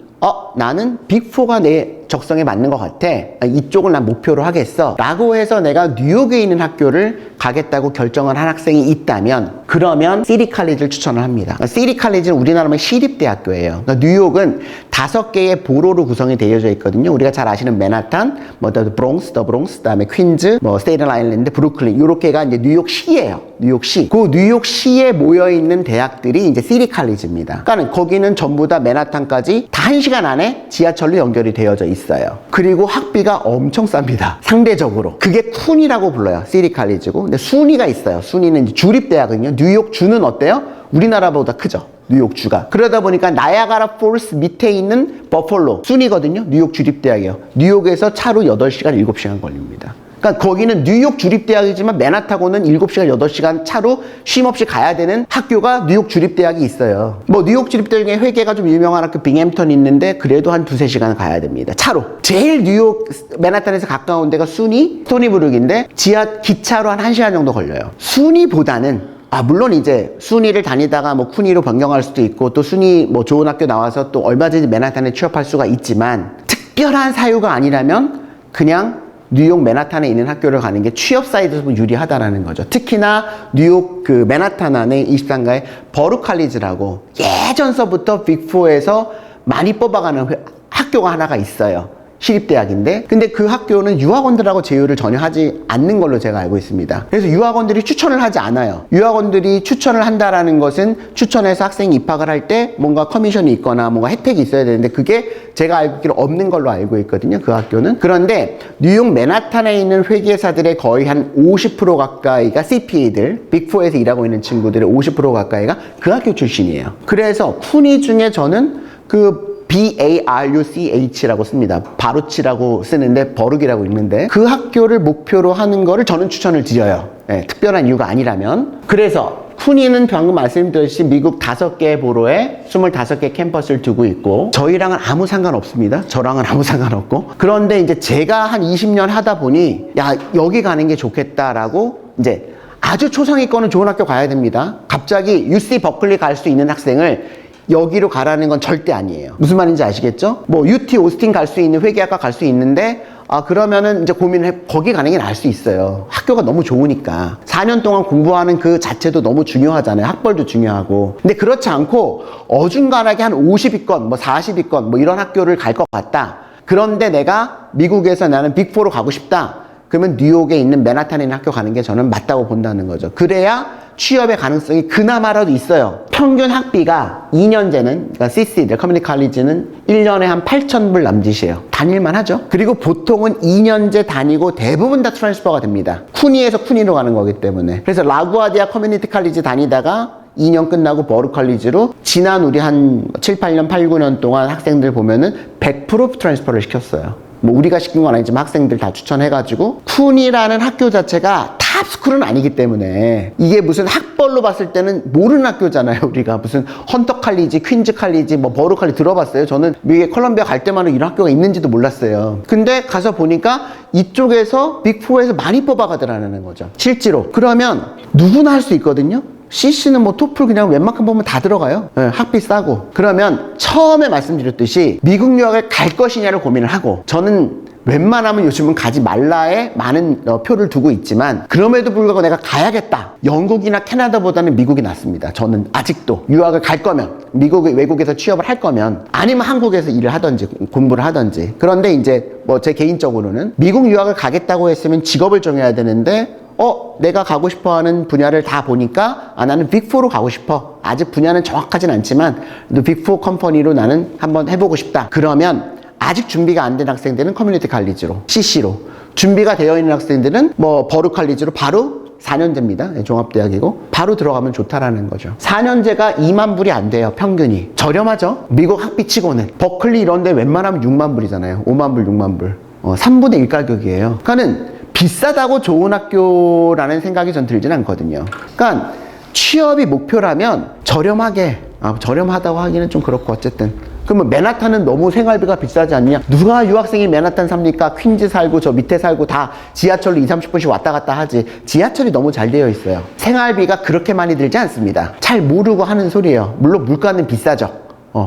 나는 빅4가 내 적성에 맞는 것 같아. 이쪽을 난 목표로 하겠어. 라고 해서 내가 뉴욕에 있는 학교를 가겠다고 결정을 한 학생이 있다면 그러면 시티 칼리지를 추천을 합니다. 시티 칼리지는 우리나라의 시립대학교예요. 그러니까 뉴욕은 5개의 보로로 구성이 되어져 있거든요. 우리가 잘 아시는 맨하탄, 뭐 더 브롱스, 그다음에 퀸즈, 뭐 스테이튼 아일랜드, 브루클린 요렇게가 이제 뉴욕시예요. 뉴욕시. 그 뉴욕시에 모여 있는 대학들이 이제 시티 칼리지입니다. 그러니까 거기는 전부 다 맨하탄까지 다 1시간 안에 지하철로 연결이 되어져 있어요. 그리고 학비가 엄청 쌉니다. 상대적으로. 그게 쿤이라고 불러요. 시티 칼리지고. 근데 순위가 있어요. 순위는 이제 주립대학은요. 뉴욕 주는 어때요? 우리나라보다 크죠. 뉴욕주가. 그러다 보니까 나야가라 폴스 밑에 있는 버펄로, 순이거든요. 뉴욕 주립대학이요. 뉴욕에서 차로 8시간, 7시간 걸립니다. 그러니까 거기는 뉴욕 주립대학이지만 맨하탄하고는 7시간, 8시간 차로 쉼 없이 가야 되는 학교가 뉴욕 주립대학이 있어요. 뭐 뉴욕 주립대학 중에 회계가 좀 유명한 학교 빙햄턴 있는데 그래도 한 2-3시간 가야 됩니다. 차로. 제일 뉴욕 맨하탄에서 가까운 데가 순이, 스토니브룩인데 기차로 한 1시간 정도 걸려요. 순이보다는 물론 이제 순위를 다니다가 뭐 쿠니로 변경할 수도 있고 또 순위 뭐 좋은 학교 나와서 또 얼마든지 맨하탄에 취업할 수가 있지만 특별한 사유가 아니라면 그냥 뉴욕 맨하탄에 있는 학교를 가는 게 취업 사이드에서 유리하다라는 거죠. 특히나 뉴욕 그 맨하탄 안에 23가에 버룩 칼리지라고 예전서부터 빅4에서 많이 뽑아가는 학교가 하나가 있어요. 시립대학인데 근데 그 학교는 유학원들하고 제휴를 전혀 하지 않는 걸로 제가 알고 있습니다. 그래서 유학원들이 추천을 하지 않아요. 유학원들이 추천을 한다라는 것은 추천해서 학생이 입학을 할 때 뭔가 커미션이 있거나 뭔가 혜택이 있어야 되는데 그게 제가 알기로 없는 걸로 알고 있거든요. 그 학교는. 그런데 뉴욕 맨하탄에 있는 회계사들의 거의 한 50% 가까이가 CPA들, 빅4에서 일하고 있는 친구들의 50% 가까이가 그 학교 출신이에요. 그래서 쿠니 중에 저는 그 BARUCH라고 씁니다. 바루치라고 쓰는데 버룩이라고 읽는데 그 학교를 목표로 하는 거를 저는 추천을 드려요. 네, 특별한 이유가 아니라면. 그래서 쿠니는 방금 말씀드렸듯이 미국 5개 보로에 25개 캠퍼스를 두고 있고 저희랑은 아무 상관없습니다. 저랑은 아무 상관없고. 그런데 이제 제가 한 20년 하다 보니 야 여기 가는 게 좋겠다라고 이제 아주 초상위권은 좋은 학교 가야 됩니다. 갑자기 UC 버클리 갈 수 있는 학생을 여기로 가라는 건 절대 아니에요. 무슨 말인지 아시겠죠? 뭐 UT 오스틴 갈 수 있는 회계학과 갈 수 있는데 그러면은 이제 고민을 해 거기 가는 게 나을 수 있어요. 학교가 너무 좋으니까 4년 동안 공부하는 그 자체도 너무 중요하잖아요. 학벌도 중요하고. 근데 그렇지 않고 어중간하게 한 50위권 뭐 40위권 뭐 이런 학교를 갈 것 같다. 그런데 내가 미국에서 나는 빅4로 가고 싶다. 그러면 뉴욕에 있는 맨하탄에 있는 학교 가는 게 저는 맞다고 본다는 거죠. 그래야 취업의 가능성이 그나마라도 있어요. 평균 학비가 2년제는, 그러니까 CC들, 커뮤니티 칼리지는 1년에 한 8,000불 남짓이에요. 다닐만 하죠. 그리고 보통은 2년제 다니고 대부분 다 트랜스퍼가 됩니다. 쿠니에서 쿠니로 가는 거기 때문에. 그래서 라구아디아 커뮤니티 칼리지 다니다가 2년 끝나고 버룩 칼리지로 지난 우리 한 7, 8년, 8, 9년 동안 학생들 보면은 100% 트랜스퍼를 시켰어요. 뭐 우리가 시킨 건 아니지만 학생들 다 추천해가지고 쿠니라는 학교 자체가 탑스쿨은 아니기 때문에 이게 무슨 학벌로 봤을 때는 모르는 학교잖아요. 우리가 무슨 헌터 칼리지, 퀸즈 칼리지, 뭐 버룩 칼리지 들어봤어요. 저는 미국에 컬럼비아 갈 때만 이런 학교가 있는지도 몰랐어요. 근데 가서 보니까 이쪽에서 빅4에서 많이 뽑아가더라는 거죠. 실제로. 그러면 누구나 할 수 있거든요. CC는 뭐 토플 그냥 웬만큼 보면 다 들어가요. 네, 학비 싸고. 그러면 처음에 말씀드렸듯이 미국 유학을 갈 것이냐를 고민을 하고 저는 웬만하면 요즘은 가지 말라에 많은 표를 두고 있지만 그럼에도 불구하고 내가 가야겠다. 영국이나 캐나다보다는 미국이 낫습니다. 저는 아직도 유학을 갈 거면 외국에서 취업을 할 거면 아니면 한국에서 일을 하든지 공부를 하든지. 그런데 이제 뭐 제 개인적으로는 미국 유학을 가겠다고 했으면 직업을 정해야 되는데 내가 가고 싶어 하는 분야를 다 보니까 나는 빅4로 가고 싶어. 아직 분야는 정확하진 않지만 빅4 컴퍼니로 나는 한번 해보고 싶다. 그러면 아직 준비가 안 된 학생들은 커뮤니티 칼리지로, CC로. 준비가 되어 있는 학생들은 뭐 버룩 칼리지로 바로 4년제입니다. 종합대학이고 바로 들어가면 좋다라는 거죠. 4년제가 2만 불이 안 돼요. 평균이. 저렴하죠. 미국 학비치고는. 버클리 이런 데 웬만하면 6만 불이잖아요. 5만 불, 6만 불. 3분의 1 가격이에요. 그러니까는 비싸다고 좋은 학교라는 생각이 전 들진 않거든요. 그러니까 취업이 목표라면 저렴하게, 저렴하다고 하기는 좀 그렇고 어쨌든. 그러면 맨하탄은 너무 생활비가 비싸지 않냐? 누가 유학생이 맨하탄 삽니까? 퀸즈 살고 저 밑에 살고 다 지하철로 20-30분씩 왔다 갔다 하지. 지하철이 너무 잘 되어 있어요. 생활비가 그렇게 많이 들지 않습니다. 잘 모르고 하는 소리예요. 물론 물가는 비싸죠.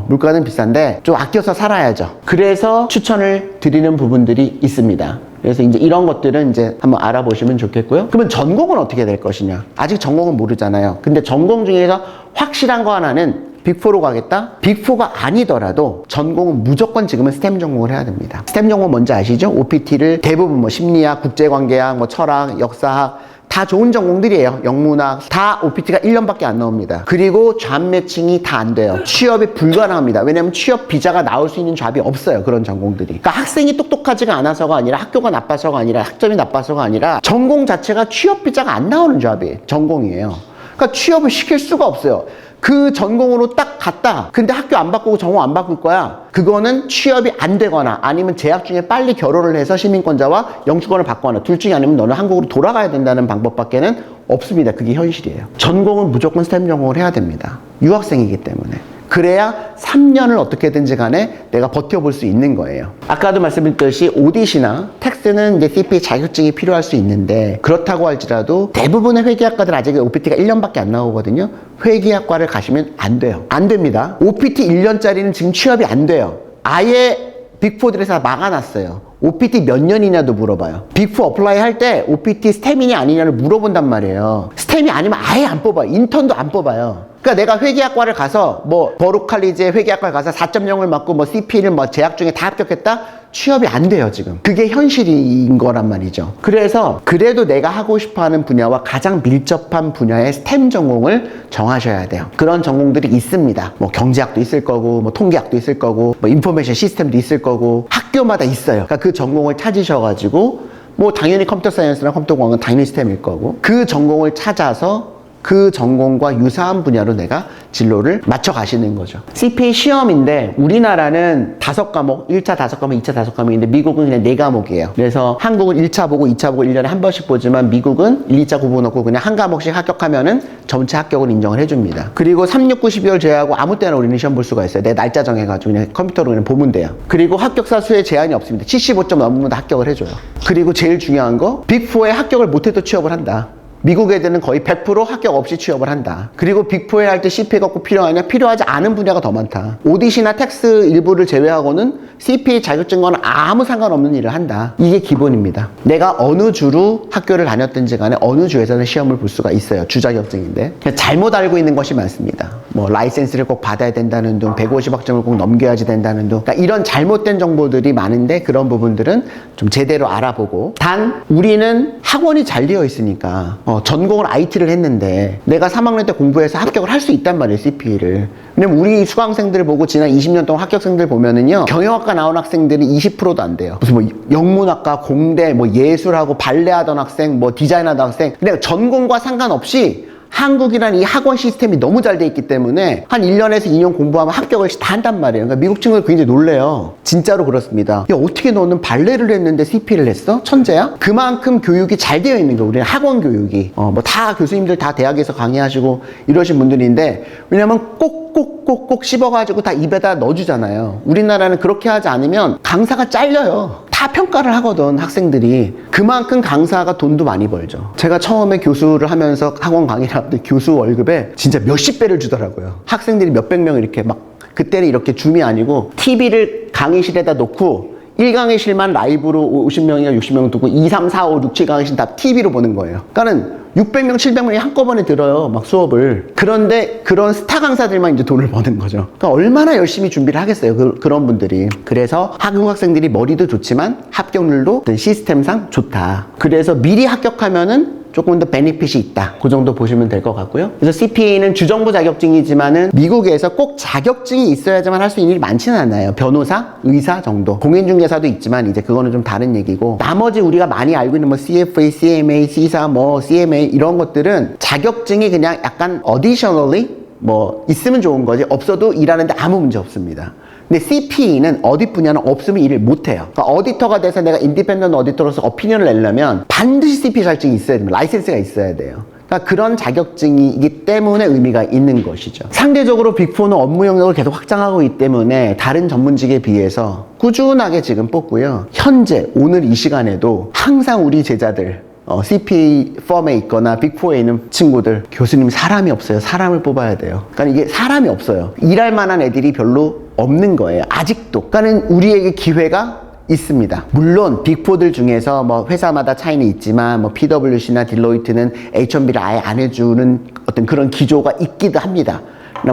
물가는 비싼데 좀 아껴서 살아야죠. 그래서 추천을 드리는 부분들이 있습니다. 그래서 이제 이런 것들은 이제 한번 알아보시면 좋겠고요. 그러면 전공은 어떻게 될 것이냐? 아직 전공은 모르잖아요. 근데 전공 중에서 확실한 거 하나는 빅4로 가겠다? 빅4가 아니더라도 전공은 무조건 지금은 스템 전공을 해야 됩니다. 스템 전공 뭔지 아시죠? OPT를 대부분 뭐 심리학, 국제관계학, 뭐 철학, 역사학 다 좋은 전공들이에요. 영문학 다 OPT가 1년밖에 안 나옵니다. 그리고 잡 매칭이 다 안 돼요. 취업이 불가능합니다. 왜냐면 취업 비자가 나올 수 있는 잡이 없어요. 그런 전공들이. 그러니까 학생이 똑똑하지가 않아서가 아니라 학교가 나빠서가 아니라 학점이 나빠서가 아니라 전공 자체가 취업 비자가 안 나오는 잡이 전공이에요. 그러니까 취업을 시킬 수가 없어요. 그 전공으로 딱 갔다. 근데 학교 안 바꾸고 전공 안 바꿀 거야. 그거는 취업이 안 되거나 아니면 재학 중에 빨리 결혼을 해서 시민권자와 영주권을 받거나 둘 중에 아니면 너는 한국으로 돌아가야 된다는 방법밖에는 없습니다. 그게 현실이에요. 전공은 무조건 스템 전공을 해야 됩니다. 유학생이기 때문에. 그래야 3년을 어떻게든지 간에 내가 버텨볼 수 있는 거예요. 아까도 말씀드렸듯이 오디시나 텍스는 이제 CPA 자격증이 필요할 수 있는데 그렇다고 할지라도 대부분의 회계학과들 아직 OPT가 1년밖에 안 나오거든요. 회계학과를 가시면 안 돼요. 안 됩니다. OPT 1년짜리는 지금 취업이 안 돼요. 아예 빅4들에서 막아놨어요. OPT 몇 년이냐도 물어봐요. 빅4 어플라이 할 때 OPT 스템이냐 아니냐를 물어본단 말이에요. 스템이 아니면 아예 안 뽑아요. 인턴도 안 뽑아요. 그러니까 내가 회계학과를 가서 뭐 버룩칼리지에 회계학과를 가서 4.0을 맞고 뭐 CP를 뭐 재학 중에 다 합격했다? 취업이 안 돼요, 지금. 그게 현실인 거란 말이죠. 그래서 그래도 내가 하고 싶어 하는 분야와 가장 밀접한 분야의 스템 전공을 정하셔야 돼요. 그런 전공들이 있습니다. 뭐 경제학도 있을 거고, 뭐 통계학도 있을 거고, 뭐 인포메이션 시스템도 있을 거고, 학교마다 있어요. 그러니까 그 전공을 찾으셔가지고, 뭐 당연히 컴퓨터 사이언스나 컴퓨터 공학은 당연히 스템일 거고, 그 전공을 찾아서 그 전공과 유사한 분야로 내가 진로를 맞춰 가시는 거죠. CPA 시험인데 우리나라는 5과목, 1차 5과목, 2차 5과목인데 미국은 그냥 4과목이에요. 그래서 한국은 1차 보고 2차 보고 1년에 한 번씩 보지만 미국은 1, 2차 구분 없고 그냥 한 과목씩 합격하면은 전체 합격을 인정을 해줍니다. 그리고 3, 6, 9, 12월 제외하고 아무 때나 우리는 시험 볼 수가 있어요. 내 날짜 정해가지고 그냥 컴퓨터로 그냥 보면 돼요. 그리고 합격사 수에 제한이 없습니다. 75점 넘으면 다 합격을 해줘요. 그리고 제일 중요한 거 빅4에 합격을 못해도 취업을 한다. 미국 애들은 거의 100% 합격 없이 취업을 한다. 그리고 빅4에 할 때 CPA가 꼭 필요하냐? 필요하지 않은 분야가 더 많다. 오디시나 텍스 일부를 제외하고는 CPA 자격증과는 아무 상관없는 일을 한다. 이게 기본입니다. 내가 어느 주로 학교를 다녔든지 간에 어느 주에서는 시험을 볼 수가 있어요. 주자격증인데. 잘못 알고 있는 것이 많습니다. 뭐 라이센스를 꼭 받아야 된다는 둥, 150학점을 꼭 넘겨야지 된다는 둥. 그러니까 이런 잘못된 정보들이 많은데 그런 부분들은 좀 제대로 알아보고. 단 우리는 학원이 잘 되어 있으니까 전공을 IT를 했는데 내가 3학년 때 공부해서 합격을 할 수 있단 말이에요, CPA를. 왜냐면 우리 수강생들 보고 지난 20년 동안 합격생들 보면은요, 경영학과 나온 학생들은 20%도 안 돼요. 무슨 뭐 영문학과, 공대, 뭐 예술하고 발레하던 학생, 뭐 디자인하던 학생. 근데 전공과 상관없이 한국이란 이 학원 시스템이 너무 잘 돼 있기 때문에 한 1년에서 2년 공부하면 합격을 다 한단 말이에요. 그러니까 미국 친구들 굉장히 놀래요. 진짜로 그렇습니다. 야, 어떻게 너는 발레를 했는데 CP를 했어? 천재야? 그만큼 교육이 잘 되어 있는 거예요. 우리는 학원 교육이. 뭐 다 교수님들 다 대학에서 강의하시고 이러신 분들인데, 왜냐면 꼭 씹어가지고 다 입에다 넣어주잖아요. 우리나라는 그렇게 하지 않으면 강사가 잘려요. 다 평가를 하거든, 학생들이. 그만큼 강사가 돈도 많이 벌죠. 제가 처음에 교수를 하면서 학원 강의를 하는데 교수 월급에 진짜 몇십 배를 주더라고요. 학생들이 몇백 명 이렇게 막, 그때는 이렇게 줌이 아니고 TV를 강의실에다 놓고 1강의실만 라이브로 50명이나 60명 두고 2, 3, 4, 5, 6, 7강의실 다 TV로 보는 거예요. 그러니까는 600명, 700명이 한꺼번에 들어요, 막 수업을. 그런데 그런 스타 강사들만 이제 돈을 버는 거죠. 그러니까 얼마나 열심히 준비를 하겠어요, 그런 분들이. 그래서 한국 학생들이 머리도 좋지만 합격률도 시스템상 좋다. 그래서 미리 합격하면은 조금 더 베니핏이 있다. 그 정도 보시면 될 것 같고요. 그래서 CPA는 주정부 자격증이지만은 미국에서 꼭 자격증이 있어야지만 할 수 있는 일이 많지는 않아요. 변호사, 의사 정도. 공인중개사도 있지만 이제 그거는 좀 다른 얘기고, 나머지 우리가 많이 알고 있는 뭐 CFA, CMA, CSA, 뭐 CMA 이런 것들은 자격증이 그냥 약간 additionally 뭐 있으면 좋은 거지, 없어도 일하는데 아무 문제 없습니다. 근데 CPA는 어디 분야는 없으면 일을 못해요. 그러니까 어디터가 돼서 내가 인디펜던트 어디터로서 어피니언을 내려면 반드시 CPA 자격증이 있어야 됩니다. 라이센스가 있어야 돼요. 그러니까 그런 자격증이기 때문에 의미가 있는 것이죠. 상대적으로 빅4는 업무 영역을 계속 확장하고 있기 때문에 다른 전문직에 비해서 꾸준하게 지금 뽑고요. 현재 오늘 이 시간에도 항상 우리 제자들 CPA 펌에 있거나 빅4에 있는 친구들, 교수님 사람이 없어요. 사람을 뽑아야 돼요. 그러니까 이게 사람이 없어요. 일할 만한 애들이 별로 없는 거예요, 아직도. 그러니까 우리에게 기회가 있습니다. 물론 빅4들 중에서 뭐 회사마다 차이는 있지만 뭐 PwC나 딜로이트는 H1B를 아예 안 해주는 어떤 그런 기조가 있기도 합니다.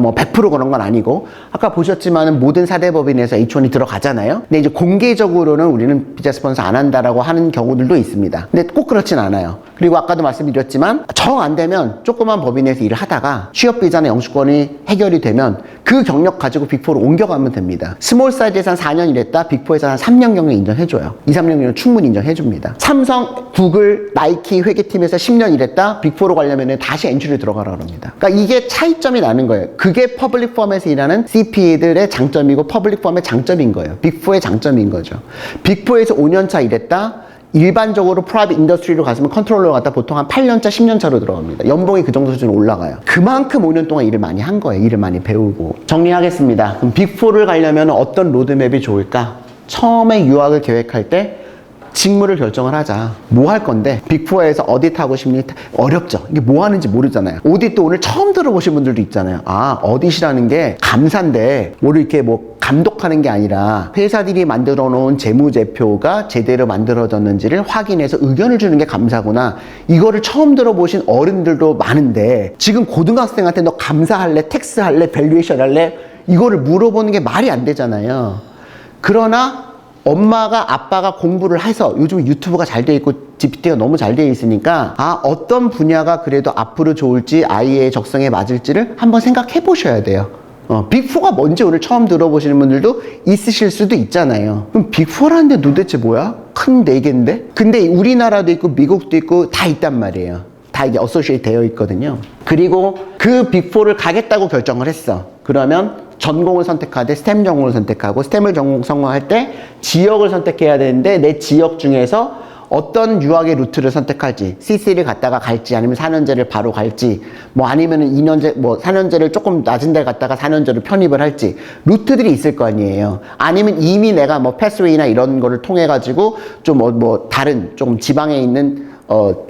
뭐 100% 그런 건 아니고, 아까 보셨지만은 모든 사대법인에서 H1이 들어가잖아요. 근데 이제 공개적으로는 우리는 비자 스폰서 안 한다라고 하는 경우들도 있습니다. 근데 꼭 그렇진 않아요. 그리고 아까도 말씀드렸지만 정 안 되면 조그만 법인 내에서 일을 하다가 취업비자나 영주권이 해결이 되면 그 경력 가지고 빅4로 옮겨가면 됩니다. 스몰 사이즈에서 한 4년 일했다 빅4에서 한 3년 경력 인정해줘요. 2, 3년이면 충분히 인정해줍니다. 삼성, 구글, 나이키 회계팀에서 10년 일했다 빅4로 가려면 다시 엔트리 들어가라 그럽니다. 그러니까 이게 차이점이 나는 거예요. 그게 퍼블릭 펌에서 일하는 CPA들의 장점이고 퍼블릭 펌의 장점인 거예요. 빅4의 장점인 거죠. 빅4에서 5년차 일했다 일반적으로 프라이빗 인더스트리로 가시면 컨트롤러 갔다 보통 한 8년차, 10년차로 들어갑니다. 연봉이 그 정도 수준으로 올라가요. 그만큼 5년 동안 일을 많이 한 거예요. 일을 많이 배우고. 정리하겠습니다. 그럼 빅4를 가려면 어떤 로드맵이 좋을까? 처음에 유학을 계획할 때 직무를 결정을 하자. 뭐 할 건데 빅4에서 어디트 하고 싶니? 어렵죠. 이게 뭐 하는지 모르잖아요. 오디트 오늘 처음 들어보신 분들도 있잖아요. 아, 어디시라는 게 감사인데 뭘 이렇게 뭐 감독하는 게 아니라 회사들이 만들어 놓은 재무제표가 제대로 만들어졌는지를 확인해서 의견을 주는 게 감사구나. 이거를 처음 들어보신 어른들도 많은데 지금 고등학생한테 너 감사할래? 텍스 할래? 밸류에이션 할래? 이거를 물어보는 게 말이 안 되잖아요. 그러나 엄마가 아빠가 공부를 해서 요즘 유튜브가 잘 돼 있고 GPT가 너무 잘 돼 있으니까 아 어떤 분야가 그래도 앞으로 좋을지 아이의 적성에 맞을지를 한번 생각해 보셔야 돼요. 빅4가 뭔지 오늘 처음 들어보시는 분들도 있으실 수도 있잖아요. 그럼 빅4라는데 도대체 뭐야? 큰 네 개인데? 근데 우리나라도 있고 미국도 있고 다 있단 말이에요. 다 이게 어소시에이트 되어 있거든요. 그리고 그 빅4를 가겠다고 결정을 했어. 그러면 전공을 선택하되 스템 전공을 선택하고 스템을 전공 선택할 때 지역을 선택해야 되는데 내 지역 중에서 어떤 유학의 루트를 선택할지 CC를 갔다가 갈지 아니면 4년제를 바로 갈지 뭐 아니면은 2년제 뭐 4년제를 조금 낮은 데 갔다가 4년제를 편입을 할지 루트들이 있을 거 아니에요. 아니면 이미 내가 뭐 패스웨이나 이런 거를 통해 가지고 좀 뭐 다른 조금 지방에 있는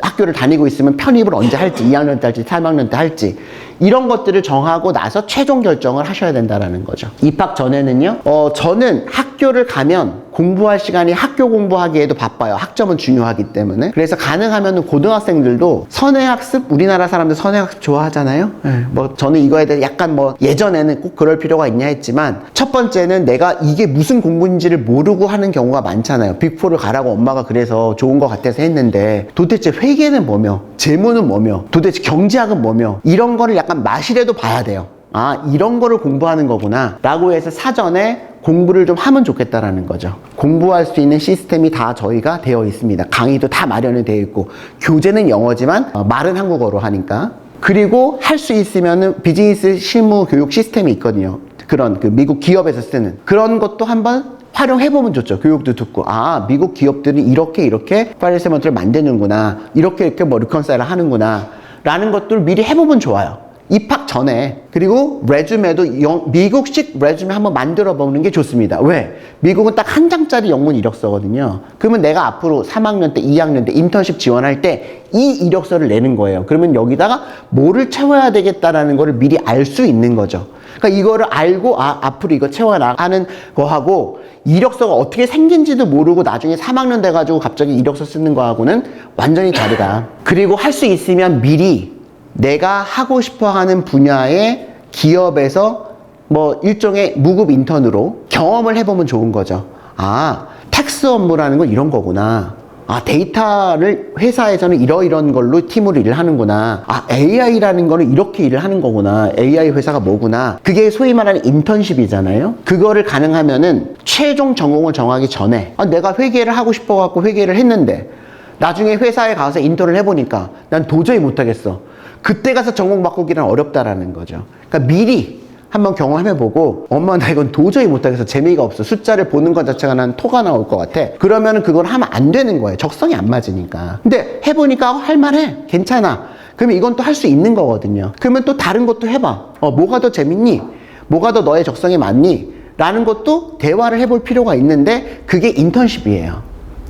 학교를 다니고 있으면 편입을 언제 할지 2학년 때 할지 3학년 때 할지 이런 것들을 정하고 나서 최종 결정을 하셔야 된다는 거죠. 입학 전에는요. 저는 학교를 가면 공부할 시간이 학교 공부하기에도 바빠요. 학점은 중요하기 때문에. 그래서 가능하면 고등학생들도 선행학습, 우리나라 사람들 선행학습 좋아하잖아요. 네, 뭐 저는 이거에 대해 약간 뭐 예전에는 꼭 그럴 필요가 있냐 했지만 첫 번째는 내가 이게 무슨 공부인지를 모르고 하는 경우가 많잖아요. 빅4를 가라고 엄마가 그래서 좋은 것 같아서 했는데 도대체 회계는 뭐며 재무는 뭐며 도대체 경제학은 뭐며 이런 거를 약간 마실해도 봐야 돼요. 아 이런 거를 공부하는 거구나 라고 해서 사전에 공부를 좀 하면 좋겠다라는 거죠. 공부할 수 있는 시스템이 다 저희가 되어 있습니다. 강의도 다 마련이 되어 있고 교재는 영어지만 말은 한국어로 하니까 그리고 할 수 있으면은 비즈니스 실무 교육 시스템이 있거든요. 그런 그 미국 기업에서 쓰는 그런 것도 한번 활용해보면 좋죠. 교육도 듣고 아 미국 기업들은 이렇게 파일 세먼트를 만드는구나 이렇게 뭐 리컨사일을 하는구나 라는 것들을 미리 해보면 좋아요. 입학 전에. 그리고 레주메도 미국식 레주메 한번 만들어 보는 게 좋습니다. 왜? 미국은 딱 한 장짜리 영문 이력서거든요. 그러면 내가 앞으로 3학년 때 2학년 때 인턴십 지원할 때 이 이력서를 내는 거예요. 그러면 여기다가 뭐를 채워야 되겠다라는 거를 미리 알 수 있는 거죠. 그러니까 이거를 알고 아 앞으로 이거 채워나가는 거하고 이력서가 어떻게 생긴지도 모르고 나중에 3학년 돼가지고 갑자기 이력서 쓰는 거하고는 완전히 다르다. 그리고 할 수 있으면 미리 내가 하고 싶어 하는 분야의 기업에서 뭐 일종의 무급 인턴으로 경험을 해보면 좋은 거죠. 아, 텍스 업무라는 건 이런 거구나. 아, 데이터를 회사에서는 이런 걸로 팀으로 일을 하는구나. 아, AI라는 거는 이렇게 일을 하는 거구나. AI 회사가 뭐구나. 그게 소위 말하는 인턴십이잖아요. 그거를 가능하면은 최종 전공을 정하기 전에 아, 내가 회계를 하고 싶어 갖고 회계를 했는데 나중에 회사에 가서 인턴을 해보니까 난 도저히 못하겠어. 그때 가서 전공 바꾸기는 어렵다라는 거죠. 그러니까 미리 한번 경험해보고 엄마 나 이건 도저히 못하겠어. 재미가 없어. 숫자를 보는 것 자체가 난 토가 나올 것 같아. 그러면은 그걸 하면 안 되는 거예요. 적성이 안 맞으니까. 근데 해보니까 할만해. 괜찮아. 그러면 이건 또 할 수 있는 거거든요. 그러면 또 다른 것도 해봐. 뭐가 더 재밌니? 뭐가 더 너의 적성에 맞니? 라는 것도 대화를 해볼 필요가 있는데 그게 인턴십이에요.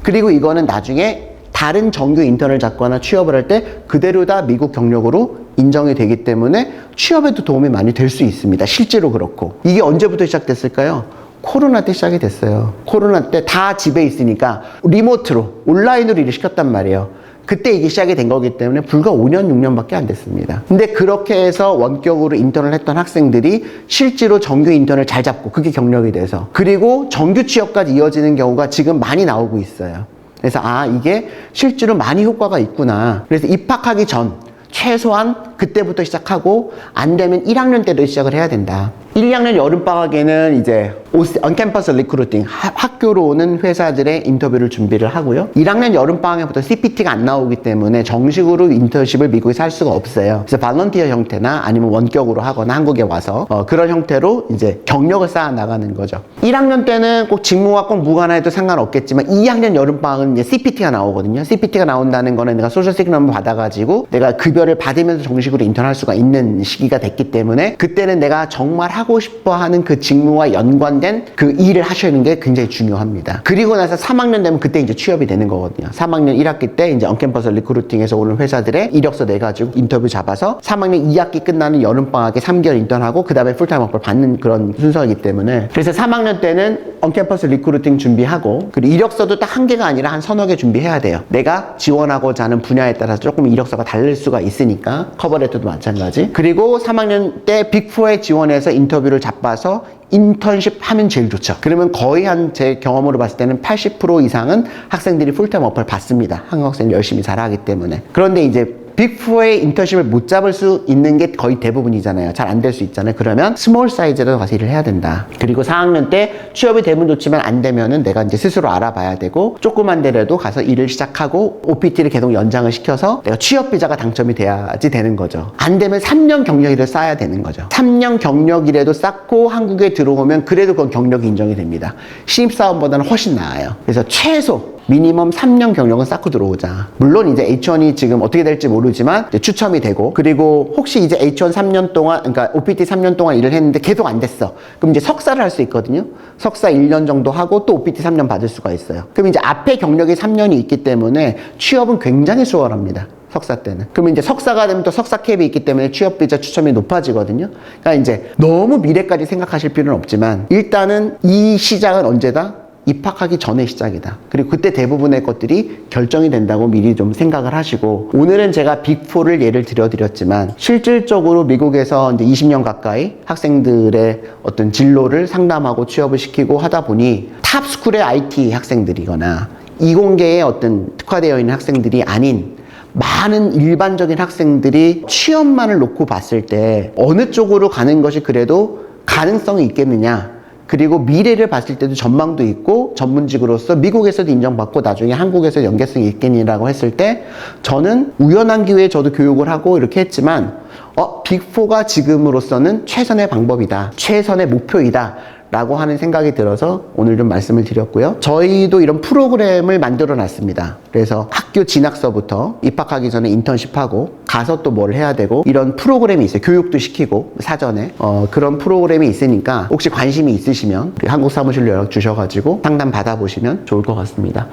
그리고 이거는 나중에 다른 정규 인턴을 잡거나 취업을 할 때 그대로 다 미국 경력으로 인정이 되기 때문에 취업에도 도움이 많이 될 수 있습니다. 실제로 그렇고. 이게 언제부터 시작됐을까요? 코로나 때 시작이 됐어요. 코로나 때 다 집에 있으니까 리모트로 온라인으로 일을 시켰단 말이에요. 그때 이게 시작이 된 거기 때문에 불과 5년, 6년밖에 안 됐습니다. 근데 그렇게 해서 원격으로 인턴을 했던 학생들이 실제로 정규 인턴을 잘 잡고 그게 경력이 돼서 그리고 정규 취업까지 이어지는 경우가 지금 많이 나오고 있어요. 그래서 이게 실제로 많이 효과가 있구나. 그래서 입학하기 전 최소한 그때부터 시작하고 안 되면 1학년 때도 시작을 해야 된다. 1, 2학년 여름방학에는 이제 언캠퍼스 리크루팅, 학교로 오는 회사들의 인터뷰를 준비를 하고요. 1학년 여름방학부터 CPT가 안 나오기 때문에 정식으로 인턴십을 미국에서 할 수가 없어요. 그래서 발런티어 형태나 아니면 원격으로 하거나 한국에 와서 그런 형태로 이제 경력을 쌓아 나가는 거죠. 1학년 때는 꼭 직무와 꼭 무관해도 상관없겠지만 2학년 여름방학은 이제 CPT가 나오거든요. CPT가 나온다는 거는 내가 소셜 시그널을 받아가지고 내가 급여를 받으면서 정식으로 인턴할 수가 있는 시기가 됐기 때문에 그때는 내가 정말 하고 싶어 하는 그 직무와 연관된 그 일을 하시는 게 굉장히 중요합니다. 그리고 나서 3학년 되면 그때 이제 취업이 되는 거거든요. 3학년 1학기 때 이제 언캠퍼스 리크루팅에서 오는 회사들의 이력서 내가지고 인터뷰 잡아서 3학년 2학기 끝나는 여름방학에 3개월 인턴하고 그 다음에 풀타임 오퍼를 받는 그런 순서이기 때문에 그래서 3학년 때는 언캠퍼스 리크루팅 준비하고 그리고 이력서도 딱 한 개가 아니라 한 서너 개 준비해야 돼요. 내가 지원하고자 하는 분야에 따라서 조금 이력서가 다를 수가 있으니까 커버레터도 마찬가지. 그리고 3학년 때 빅4에 지원해서 인터뷰를 잡아서 인턴십 하면 제일 좋죠. 그러면 거의 한 제 경험으로 봤을 때는 80% 이상은 학생들이 풀타임 오퍼를 받습니다. 한국 학생이 열심히 잘하기 때문에. 그런데 이제 빅4의 인턴십을 못 잡을 수 있는 게 거의 대부분이잖아요. 잘 안 될 수 있잖아요. 그러면 스몰 사이즈로 가서 일을 해야 된다. 그리고 4학년 때 취업이 되면 좋지만 안 되면은 내가 이제 스스로 알아봐야 되고 조그만 데라도 가서 일을 시작하고 OPT를 계속 연장을 시켜서 내가 취업 비자가 당첨이 돼야지 되는 거죠. 안 되면 3년 경력이라도 쌓아야 되는 거죠. 3년 경력이라도 쌓고 한국에 들어오면 그래도 그 경력이 인정이 됩니다. 신입사원보다는 훨씬 나아요. 그래서 최소 미니멈 3년 경력은 쌓고 들어오자. 물론 이제 H1이 지금 어떻게 될지 모르지만 이제 추첨이 되고 그리고 혹시 이제 H1 3년 동안 그러니까 OPT 3년 동안 일을 했는데 계속 안 됐어. 그럼 이제 석사를 할 수 있거든요. 석사 1년 정도 하고 또 OPT 3년 받을 수가 있어요. 그럼 이제 앞에 경력이 3년이 있기 때문에 취업은 굉장히 수월합니다. 석사 때는. 그러면 이제 석사가 되면 또 석사 캡이 있기 때문에 취업비자 추첨이 높아지거든요. 그러니까 이제 너무 미래까지 생각하실 필요는 없지만 일단은 이 시작은 언제다? 입학하기 전의 시작이다. 그리고 그때 대부분의 것들이 결정이 된다고 미리 좀 생각을 하시고 오늘은 제가 빅4를 예를 들어드렸지만 실질적으로 미국에서 이제 20년 가까이 학생들의 어떤 진로를 상담하고 취업을 시키고 하다 보니 탑스쿨의 IT 학생들이거나 이공계에 어떤 특화되어 있는 학생들이 아닌 많은 일반적인 학생들이 취업만을 놓고 봤을 때 어느 쪽으로 가는 것이 그래도 가능성이 있겠느냐. 그리고 미래를 봤을 때도 전망도 있고 전문직으로서 미국에서도 인정받고 나중에 한국에서 연계성이 있겠니라고 했을 때 저는 우연한 기회에 저도 교육을 하고 이렇게 했지만 빅4가 지금으로서는 최선의 방법이다. 최선의 목표이다. 라고 하는 생각이 들어서 오늘 좀 말씀을 드렸고요. 저희도 이런 프로그램을 만들어 놨습니다. 그래서 학교 진학서부터 입학하기 전에 인턴십하고 가서 또 뭘 해야 되고 이런 프로그램이 있어요. 교육도 시키고 사전에 그런 프로그램이 있으니까 혹시 관심이 있으시면 한국 사무실로 연락 주셔가지고 상담 받아보시면 좋을 것 같습니다.